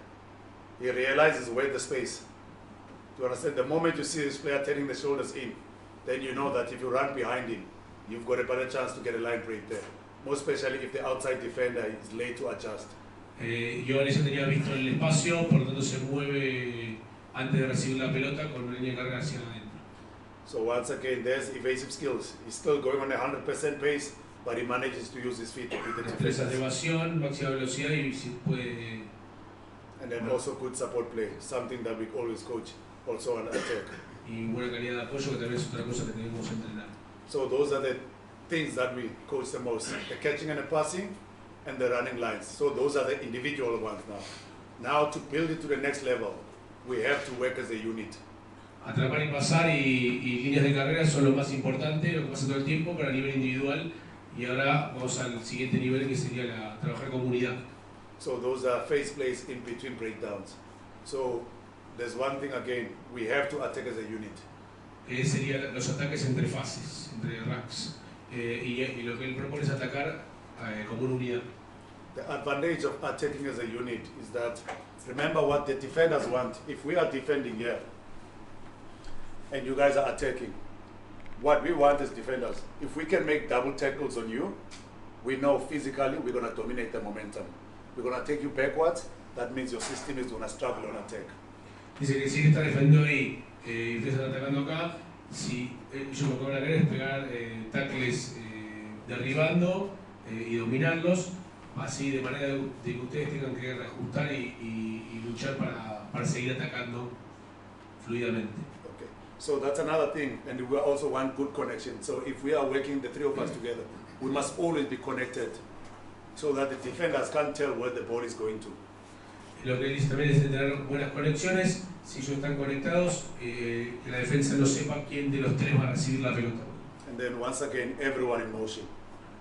he realizes where the space. Do you understand? The moment you see this player turning the shoulders in, then you know that if you run behind him, you've got a better chance to get a line break there. More especially if the outside defender is late to adjust. Giovanni ya tenía visto el espacio, por lo tanto se mueve antes de recibir la pelota con una línea de carga hacia adentro. So once again, there's evasive skills. He's still going on a 100% pace, but he manages to use his feet to beat the Destrezas de defenders. evasión, máxima velocidad y si puede. And then also good support play, something that we always coach also on attack. Y buena calidad de apoyo, que también es otra cosa que debemos entrenar. So those are the things that we coach the most, the catching and the passing and the running lines. So those are the individual ones now. Now to build it to the next level, we have to work as a unit. Atrapar y pasar y líneas de carrera son lo más importante, lo que pasa todo el tiempo, pero a nivel individual. Y ahora vamos al siguiente nivel, que sería trabajar con comunidad. So those are phase plays in between breakdowns. So there's one thing again, we have to attack as a unit. Que serían los ataques entre fases, entre racks. Y lo que él propone es atacar como una unidad. The advantage of attacking as a unit is that, remember what the defenders want. If we are defending here, and you guys are attacking, what we want as defenders, if we can make double tackles on you, we know physically we're going to dominate the momentum. We're going to take you backwards, that means your system is going to struggle on attack. Dice que si él está defendiendo ahí y ustedes están atacando acá, si ellos lo que van a querer es pegar tackles derribando y dominarlos, así de manera de que ustedes tengan que reajustar y luchar para seguir atacando fluidamente. Okay, so that's another thing, and we also want good connection. So if we are working, the three of us together, we must always be connected so that the defenders can't tell where the ball is going to. Lo que dice también es tener buenas conexiones. Si ellos están conectados, que la defensa no sepa quién de los tres va a recibir la pelota. And then once again, everyone in motion.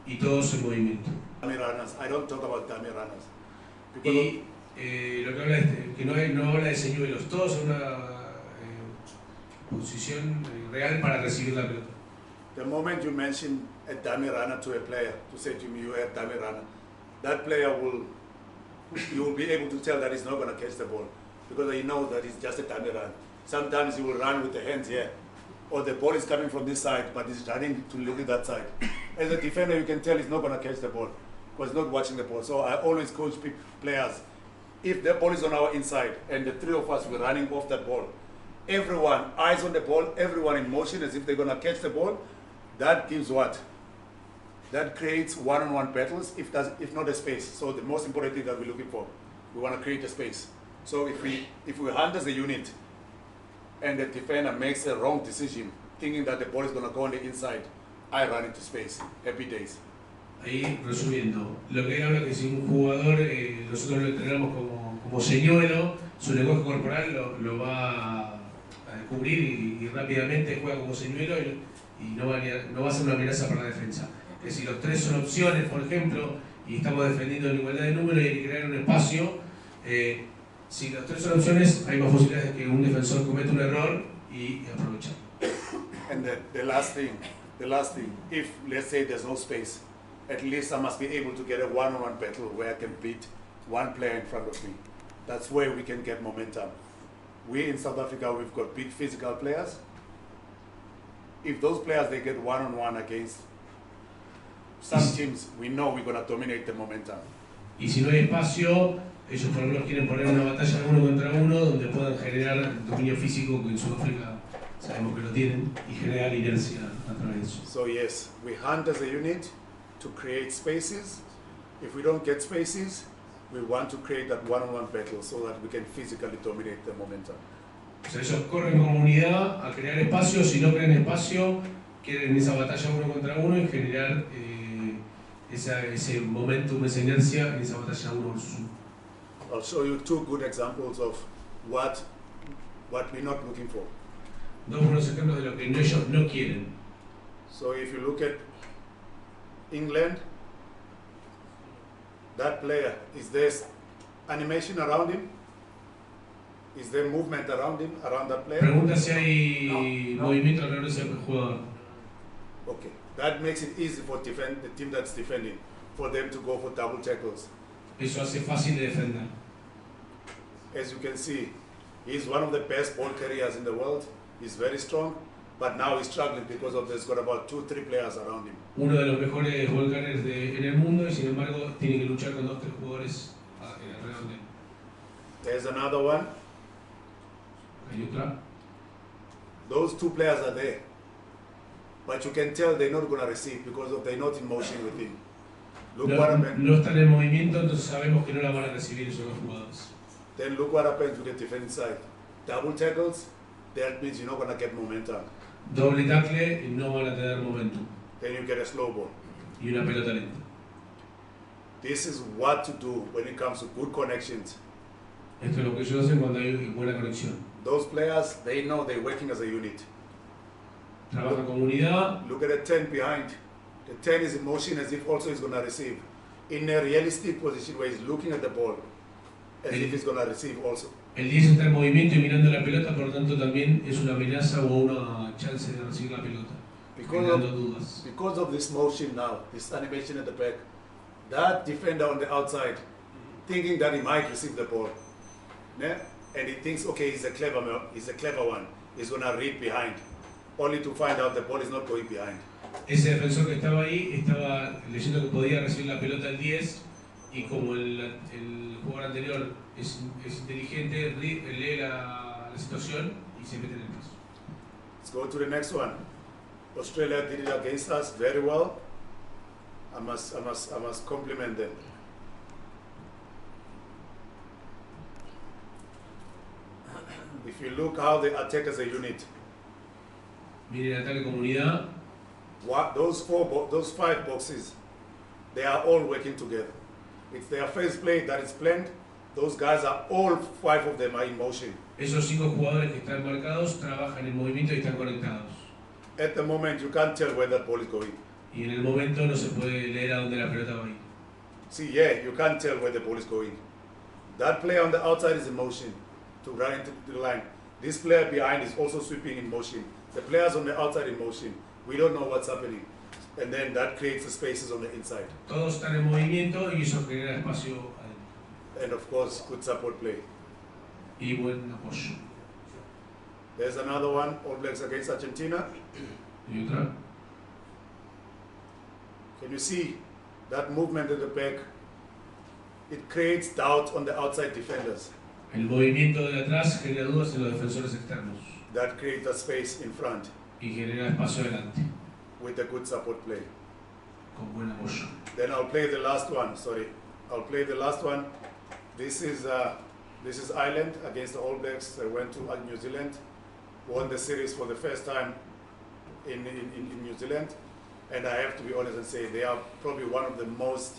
Y todos en movimiento. Dummy runners, I don't talk about dummy runners. Y lo que habla es que no habla de señuelos, todos en una posición real para recibir la pelota. The moment you mention a dummy runner to a player, to say to me, you are a dummy runner, that player you will be able to tell that he's not going to catch the ball because he knows that it's just a dummy run. Sometimes he will run with the hands here, or the ball is coming from this side, but he's running to look at that side. As a defender, you can tell he's not going to catch the ball because he's not watching the ball. So I always coach players, if the ball is on our inside and the three of us were running off that ball, everyone, eyes on the ball, everyone in motion as if they're going to catch the ball, that gives what? That creates one-on-one battles, if not a space. So the most important thing that we're looking for, we want to create a space. So if we hunt as a unit and the defender makes a wrong decision, thinking that the ball is going to go on the inside, I run into space. Happy days. Ahí, resumiendo, lo que habla que si un jugador, nosotros lo entrenamos como señuelo, su lenguaje corporal lo va a descubrir y rápidamente juega como señuelo y no va a ser una amenaza para la defensa. Que si los tres son opciones, por ejemplo, y estamos defendiendo en igualdad de número y hay que crear un espacio, si los tres son opciones, hay más posibilidades de que un defensor cometa un error y aprovechar. And the last thing, if let's say there's no space, at least I must be able to get a one-on-one battle where I can beat one player in front of me. That's where we can get momentum. We in South Africa, we've got big physical players. If those players, they get one-on-one against some teams, we know we're going to dominate the momentum. Y si no hay espacio, ellos por lo menos quieren poner una batalla uno contra uno donde puedan generar dominio físico, que en Sudáfrica sabemos que lo tienen, y generar inercia a través de eso. So yes, we hunt as a unit to create spaces. If we don't get spaces, we want to create that one-on-one battle so that we can physically dominate the momentum. O sea, ellos corren como unidad a crear espacio. Si no crean espacio, quieren esa batalla uno contra uno y generar ese momentum, esa inercia en esa batalla uno versus uno. I'll show you two good examples of what we're not looking for. Dos buenos ejemplos de lo que ellos no quieren. So if you look at England, that player, is there animation around him? Is there movement around him, around that player? Pregunta si hay movimiento alrededor de ese jugador. Okay, that makes it easy for the team that's defending, for them to go for double tackles. Eso hace fácil de defender. As you can see, he's one of the best ball carriers in the world. He's very strong, but now he's struggling because of there's got about 2-3 players around him. Uno de los mejores ball carriers en el mundo, y sin embargo tiene que luchar con 2 o 3 jugadores alrededor de él. There's another one. Hay otra. Those 2 players are there, but you can tell they're not going to receive because they're not in motion with him. Look what happened. No están en movimiento, entonces sabemos que no la van a recibir esos 2 jugadores. Then look what happens to the defensive side. Double tackles, that means you're not going to get momentum. Doble tackle y no van a tener momentum. Then you get a slow ball. Y una pelota lenta. This is what to do when it comes to good connections. Esto es lo que ellos hacen cuando hay buena conexión. Those players, they know they're working as a unit. Trabajan como unidad. Look at the 10 behind. The 10 is in motion as if also he's going to receive. In a realistic position where he's looking at the ball as if he's going to receive also. El 10 está en movimiento y mirando la pelota, por lo tanto también es una amenaza o una chance de recibir la pelota. Generando dudas. Because of this motion now, this animation at the back, that defender on the outside, thinking that he might receive the ball, yeah? And he thinks, okay, he's a clever one, he's going to read behind, only to find out the ball is not going behind. Ese defensor que estaba ahí estaba leyendo que podía recibir la pelota al 10 y como el jugador anterior es inteligente, lee la situación y se mete en el paso. Let's go to the next one. Australia did it against us very well. I must compliment them. If you look how they attack as a unit, Miren el ataque comunidad. those 5 boxes, they are all working together. It's their first play that is planned. Those guys are all 5 of them are in motion. Esos 5 jugadores que están marcados trabajan en movimiento y están conectados. At the moment, you can't tell where that ball is going. Y en el momento no se puede leer a dónde la pelota va a ir. See, yeah, you can't tell where the ball is going. That player on the outside is in motion to run into the line. This player behind is also sweeping in motion. The players on the outside in motion. We don't know what's happening. And then that creates the spaces on the inside. Todos están en movimiento y eso genera espacio adentro. And of course, good support play. Y buen apoyo. There's another one, All Blacks against Argentina. Y otra. Can you see that movement at the back? It creates doubt on the outside defenders. El movimiento de atrás genera dudas en los defensores externos. That creates a space in front Y genera espacio adelante. with a good support play. Con buen apoyo. Then I'll play the last one. Sorry, I'll play the last one. This is Ireland against the All Blacks. They went to New Zealand, won the series for the first time in New Zealand, and I have to be honest and say they are probably one of the most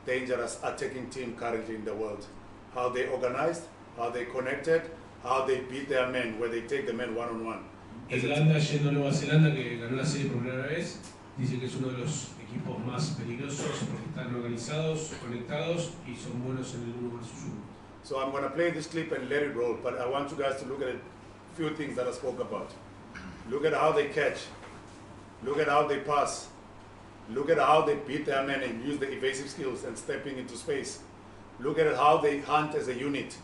dangerous attacking team currently in the world. How they organized, how they connected, how they beat their men, where they take the men one-on-one. Irlanda yendo a Nueva Zelanda, que ganó la serie por primera vez, dice que es uno de los equipos más peligrosos porque están organizados, conectados y son buenos en el 1 versus 1. So I'm going to play this clip and let it roll, but I want you guys to look at a few things that I spoke about. Look at how they catch. Look at how they pass. Look at how they beat their men and use the evasive skills and stepping into space. Look at how they hunt as a unit.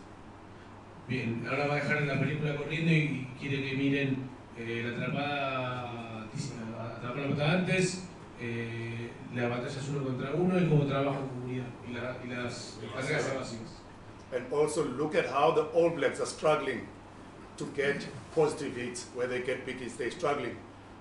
Bien, ahora va a dejar la película corriendo y quiere que miren la atrapada la pelota antes, la batalla es 1 contra 1 y cómo trabaja en comunidad y las tareas básicas. And also look at how the All Blacks are struggling to get positive hits, where they get big hits, they're struggling.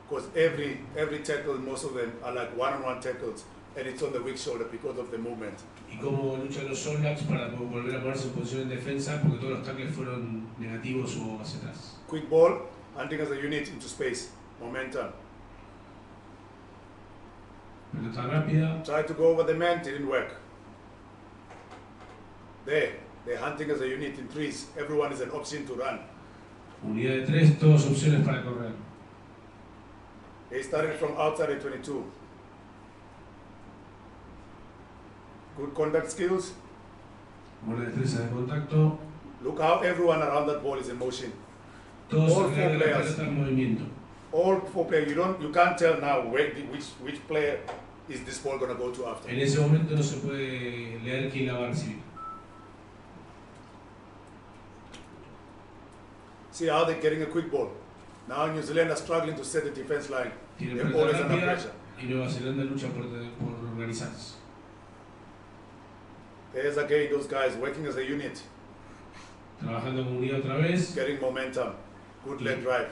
Because every tackle, most of them are like one-on-one tackles, and it's on the weak shoulder because of the movement. Y cómo luchan los All Blacks para volver a ponerse en posición en defensa, porque todos los tackles fueron negativos o hacia atrás. Quick ball, hunting as a unit into space, momentum. Pelota rápida. Try to go over the man, didn't work. There, they're hunting as a unit in threes. Everyone is an option to run. Unidad de 3, todas opciones para correr. They started from outside at 22. Good contact skills. Buena destreza de contacto. Look how everyone around that ball is in motion. Todos All alrededor de four la players. pelota en movimiento. All four players, you can't tell now which player is this ball going to go to after. En ese momento no se puede leer quién la va a recibir. See how they're getting a quick ball. Now New Zealand are struggling to set the defense line. Tiene They're pelota always under rápida pressure. y Nueva Zelanda lucha por organizarse. There's again those guys working as a unit, Trabajando como unidad otra vez. getting momentum. Good leg drive.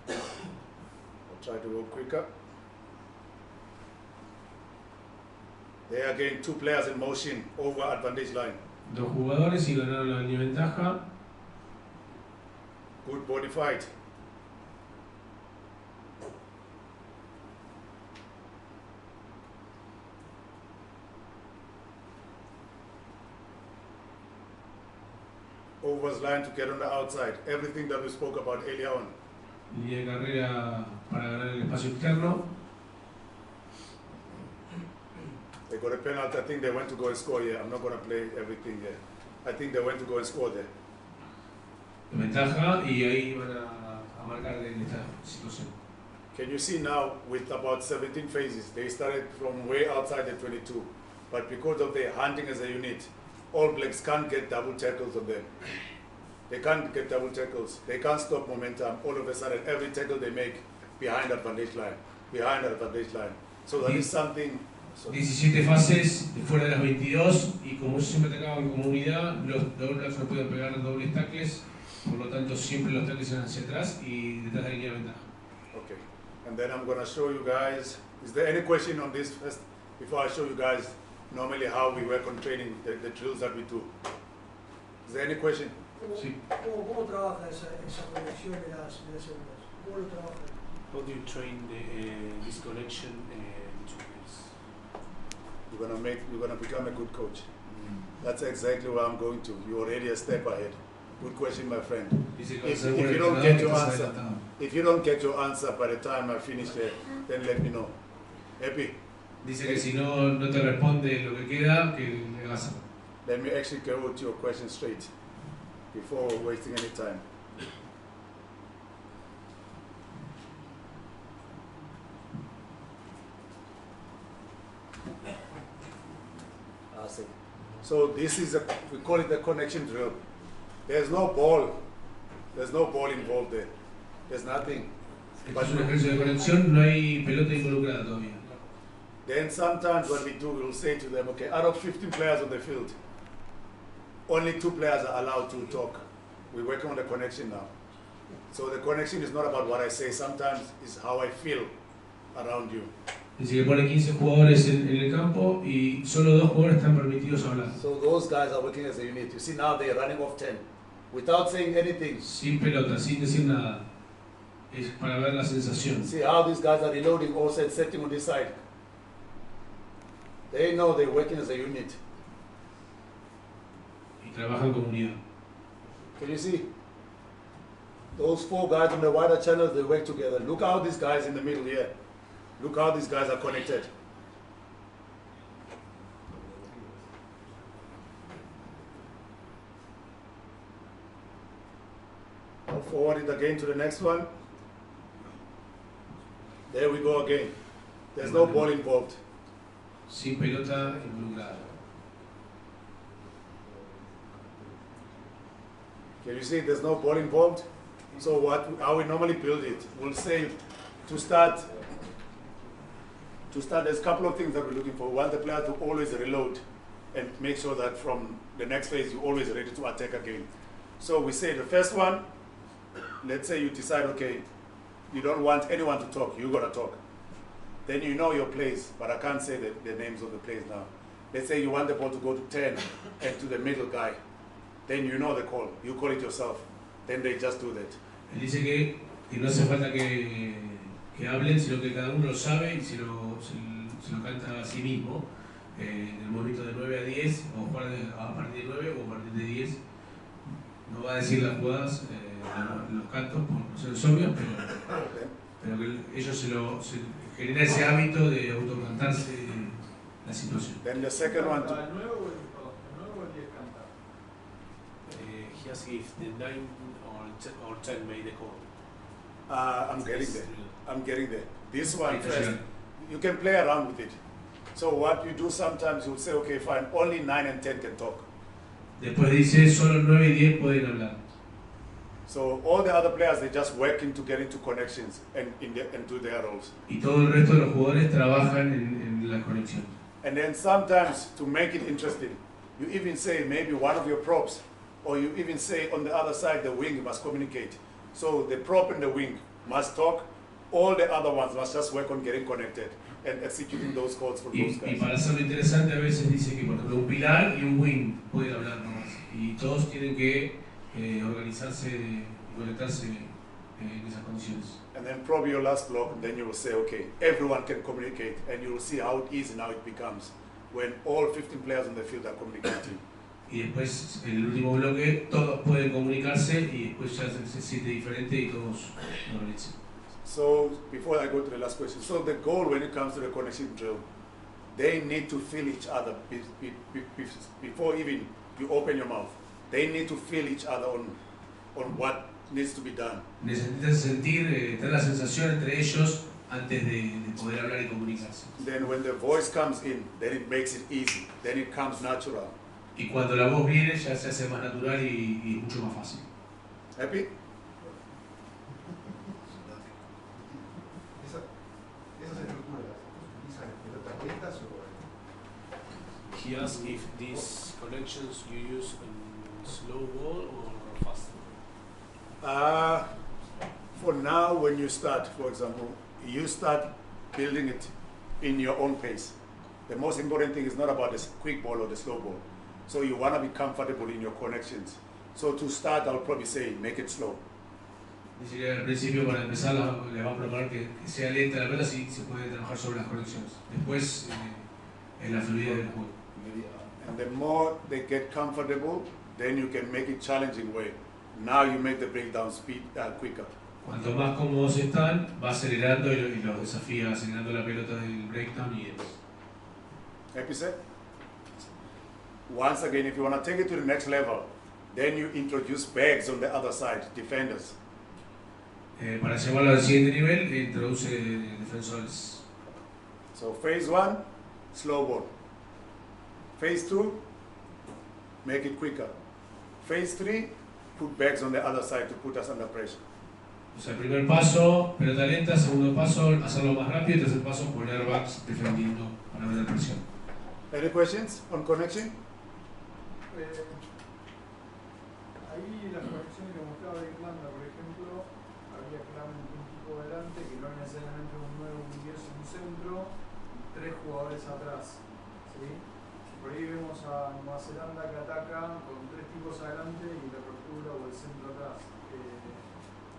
I'll try to go quicker. There again, two players in motion over advantage line. Dos jugadores y ganaron la línea de ventaja. Good body fight. Overs line to get on the outside. Everything that we spoke about earlier on. Línea de carrera para ganar el espacio externo. They got a penalty. I think they went to go and score here. I'm not going to play everything here. I think they went to go and score there. Ventaja y ahí van a marcar en esta situación. Can you see now with about 17 phases, they started from way outside the 22. But because of their hunting as a unit, All Blacks can't get double tackles on them. They can't get double tackles. They can't stop momentum. All of a sudden, every tackle they make behind advantage line, behind advantage line. So that is something. 17 fases fuera de las 22 y como ellos siempre atacaban como unidad, los All Blacks no podían pegar dobles tackles, por lo tanto siempre los tackles eran hacia atrás y detrás de la línea de ventaja. Okay, and then I'm going to show you guys, is there any question on this first, before I show you guys normally how we work on training, the drills that we do? Is there any question? Sí. ¿Cómo trabaja esa conexión de las células? ¿Cómo lo trabaja? How do you train this connection between this? You're gonna become a good coach. That's exactly where I'm going to. You're already a step ahead. Good question, my friend. Dice que If va a ser buen you don't entrenador, get que your estás answer, adelantado. if you don't get your answer by the time I finish there, then let me know. Happy? Dice que si no te responde lo que queda, que le hagas. Let me actually go to your question straight before wasting any time. So this is we call it the connection drill. There's no ball. There's no ball involved there. There's nothing. Esto es un ejercicio de conexión, no hay pelota involucrada todavía. Then sometimes what we do, we'll say to them, okay, out of 15 players on the field, only 2 players are allowed to talk. We're working on the connection now. So the connection is not about what I say, sometimes it's how I feel around you. Dice que pone 15 jugadores en el campo y solo 2 jugadores están permitidos hablar. So those guys are working as a unit. You see now they're running off 10 without saying anything. Sin pelota, sin decir nada. Es para ver la sensación. See how these guys are reloading, also setting on this side. They know they're working as a unit. Y trabajan como unidad. Can you see? Those 4 guys on the wider channels, they work together. Look how these guys in the middle here. Look how these guys are connected. I'll forward it again to the next one. There we go again. There's no ball involved. Sin pelota involucrada. Can you see there's no ball involved? So how we normally build it, we'll say to start, there's a couple of things that we're looking for. We want the player to always reload and make sure that from the next phase you're always ready to attack again. So we say the first one, let's say you decide, okay, you don't want anyone to talk, you're gonna talk. Then you know your plays, but I can't say the names of the plays now. Let's say you want the ball to go to 10 and to the middle guy. Then you know the call, you call it yourself. Then they just do that. Él dice que no hace falta que hablen, sino que cada uno lo sabe y se lo canta a sí mismo. En el momento de 9 a 10, o jugar a partir de 9 o a partir de 10. No va a decir las jugadas, los cantos, por razones obvias, pero que ellos se genera ese hábito de autocantarse la situación. Then the second one, ¿El 9 o el 10 canta? He asks if the 9 or 10 made the call. I'm getting there. This one first, you can play around with it. So what you do sometimes, you say, okay, fine, only 9 and 10 can talk. Después dice, solo 9 y 10 pueden hablar. So all the other players, they just working to get into connections and do their roles. Y todo el resto de los jugadores trabajan en la conexión. And then sometimes, to make it interesting, you even say maybe one of your props, or you even say on the other side, the wing must communicate. So the prop and the wing must talk, all the other ones must just work on getting connected and executing those calls for those Y guys. para hacerlo interesante a veces dice que por ejemplo un pilar y un wing pueden hablar nomás. Y todos tienen que organizarse y conectarse en esas condiciones. And then probably your last block, and then you will say, okay, everyone can communicate, and you will see how easy now it becomes when all 15 players on the field are communicating. Y después, en el último bloque, todos pueden comunicarse y después ya se siente diferente y todos lo organizan. So, before I go to the last question, so the goal when it comes to the connection drill, they need to feel each other before even you open your mouth. They need to feel each other on what needs to be done. Necesitan sentir, tener la sensación entre ellos antes de poder hablar y comunicarse. Then when the voice comes in, then it makes it easy. Then it comes natural. Y cuando la voz viene ya se hace más natural y mucho más fácil. Happy? ¿Esas estructuras utilizan pelotas lentas o...? He asks if these connections you use in slow ball or fast ball. For now, when you start, for example, you start building it in your own pace. The most important thing is not about the quick ball or the slow ball. So you want to be comfortable in your connections. So to start, I'll probably say, make it slow. Dice que al principio para empezar le va a proponer que sea lenta la pelota, si se puede trabajar sobre las conexiones. Después en la fluidez del juego. And the more they get comfortable, then you can make it challenging way. Now you make the breakdown speed quicker. Cuanto más cómodos están, va acelerando y los desafía acelerando la pelota del breakdown y demás. Happy set? Once again, if you want to take it to the next level, then you introduce bags on the other side, defenders. Para llevarlo al siguiente nivel, introduce defensores. So phase 1, slow ball. Phase 2, make it quicker. Phase 3, put bags on the other side to put us under pressure. O sea, primer paso, pelota lenta, segundo paso, hacerlo más rápido, y tercer paso, poner backs defendiendo para meter presión. Any questions on connection? Ahí las conexiones que mostraba de Irlanda, por ejemplo, había claramente un tipo delante que no era necesariamente un 9, un 10, un centro, y 3 jugadores atrás. ¿Sí? Por ahí vemos a Nueva Zelanda que ataca con 3 tipos adelante y la ruptura o el centro atrás.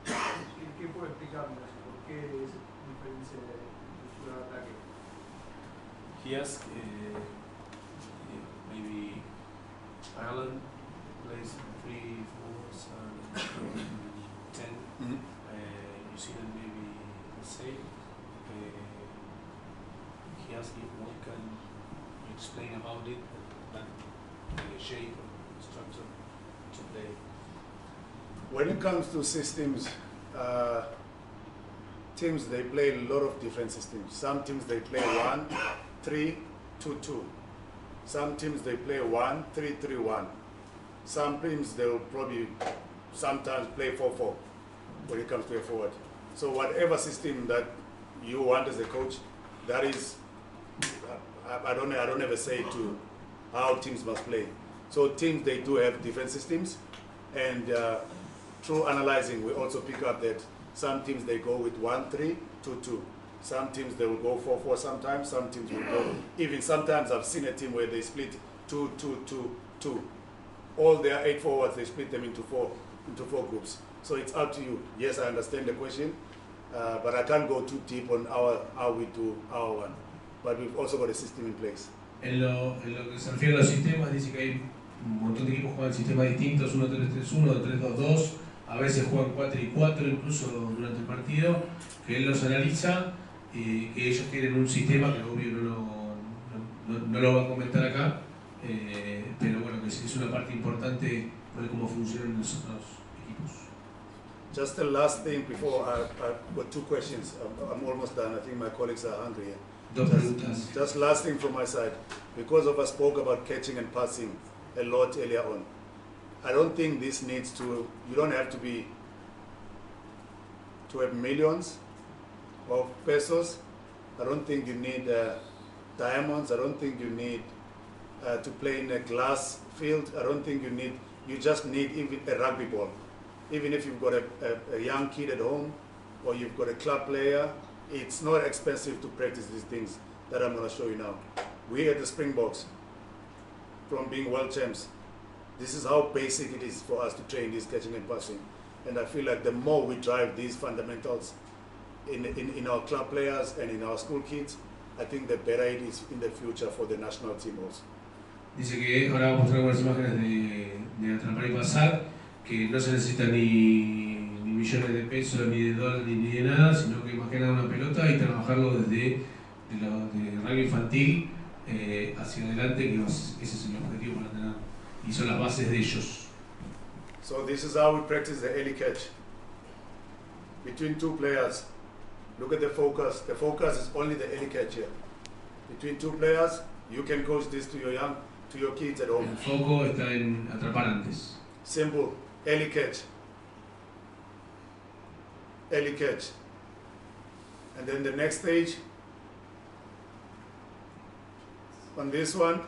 ¿Qué puede explicarme eso? ¿Por qué esa diferencia de estructura de ataque? He asks maybe Ireland plays 3 forwards and 10. Mm-hmm. New Zealand maybe the same. He asks if what can you explain about it, that the shape and structure to play. When it comes to systems, teams, they play a lot of different systems. Some teams, they play 1-3-2-2. Some teams, they play 1-3-3-1. Some teams, they'll probably sometimes play 4-4 when it comes to a forward. So whatever system that you want as a coach, that is, I don't ever say to how teams must play. So teams, they do have different systems. And through analyzing, we also pick up that some teams, they go with 1-3, 2-2. Some teams, they will go 4-4 sometimes. Some teams will go, even sometimes I've seen a team where they split 2-2-2-2. All their 8 forwards, they split them into four groups. So it's up to you. Yes, I understand the question, but I can't go too deep on how we do our one. But we've also got a system in place. En lo que se refiere a los sistemas, dice que hay un montón de equipos que juegan sistemas distintos, 1-3-3-1, 3-2-2, a veces juegan 4-4 incluso durante el partido, que él los analiza, que ellos tienen un sistema que obvio no lo va a comentar acá, pero bueno, que es una parte importante de cómo funcionan los otros equipos. Just the last thing before, I've got 2 questions. I'm almost done. I think my colleagues are hungry. Dos preguntas. Just last thing from my side. Because of us spoke about catching and passing a lot earlier on, I don't think this needs to, you don't have to have millions of pesos. I don't think you need diamonds. I don't think you need to play in a glass field. I don't think you just need even a rugby ball. Even if you've got a young kid at home or you've got a club player, it's not expensive to practice these things that I'm going to show you now. We at the Springboks, from being world champs, this is how basic it is for us to train this catching and passing. And I feel like the more we drive these fundamentals in our club players and in our school kids, I think the better it is in the future for the national team also. Dice que ahora vamos a mostrar algunas imágenes de atrapar y pasar, que no se necesita ni millones de pesos, ni de dólares, ni de nada, sino que imaginar una pelota y trabajarlo desde de rugby infantil hacia adelante, que ese es el objetivo para tener, y son las bases de ellos. So this is how we practice the early catch. Between 2 players, look at the focus. The focus is only the early catch here. Between 2 players, you can coach this to your kids at home. El foco está en atrapar antes. Simple, early catch. Early catch. And then the next stage, on this one,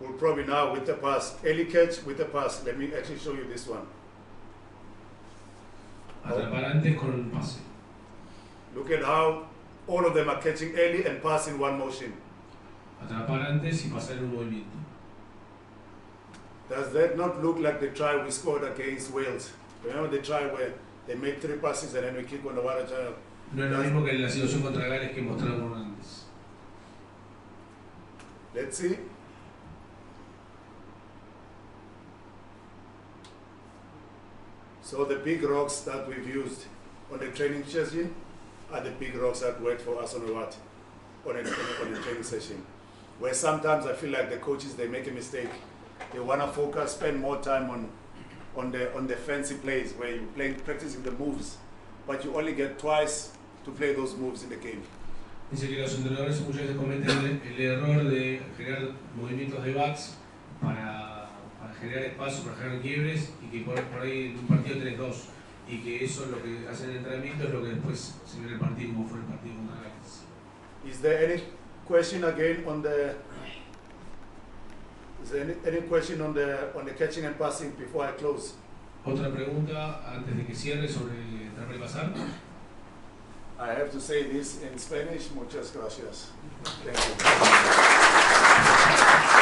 we'll probably now with the pass. Early catch with the pass. Let me actually show you this one. Atrapar antes con un pase. Look at how all of them are catching early and pass in one motion. Atrapar antes y pasar en un movimiento. Does that not look like the try we scored against Wales? Remember the try where they made 3 passes and then we kick on the water channel? No es lo mismo que en la situación contra Gales que mostramos antes. Let's see. So the big rocks that we've used on the training session are the big rocks that worked for us on a training session. Where sometimes I feel like the coaches, they make a mistake. They want to focus, spend more time on the fancy plays where you're practicing the moves, but you only get twice to play those moves in the game. Dice que los entrenadores muchas veces cometen el error de generar movimientos de backs para generar espacio, para generar quiebres, y que por ahí en un partido tenés 2, y que eso es lo que hacen en el entrenamiento, es lo que después se ve en el partido, como fue el partido contra Gales. Is there any question again on the? Is there any question on the catching and passing before I close? Otra pregunta antes de que cierre sobre atrapar y pasar. I have to say this in Spanish. Muchas gracias. Thank you.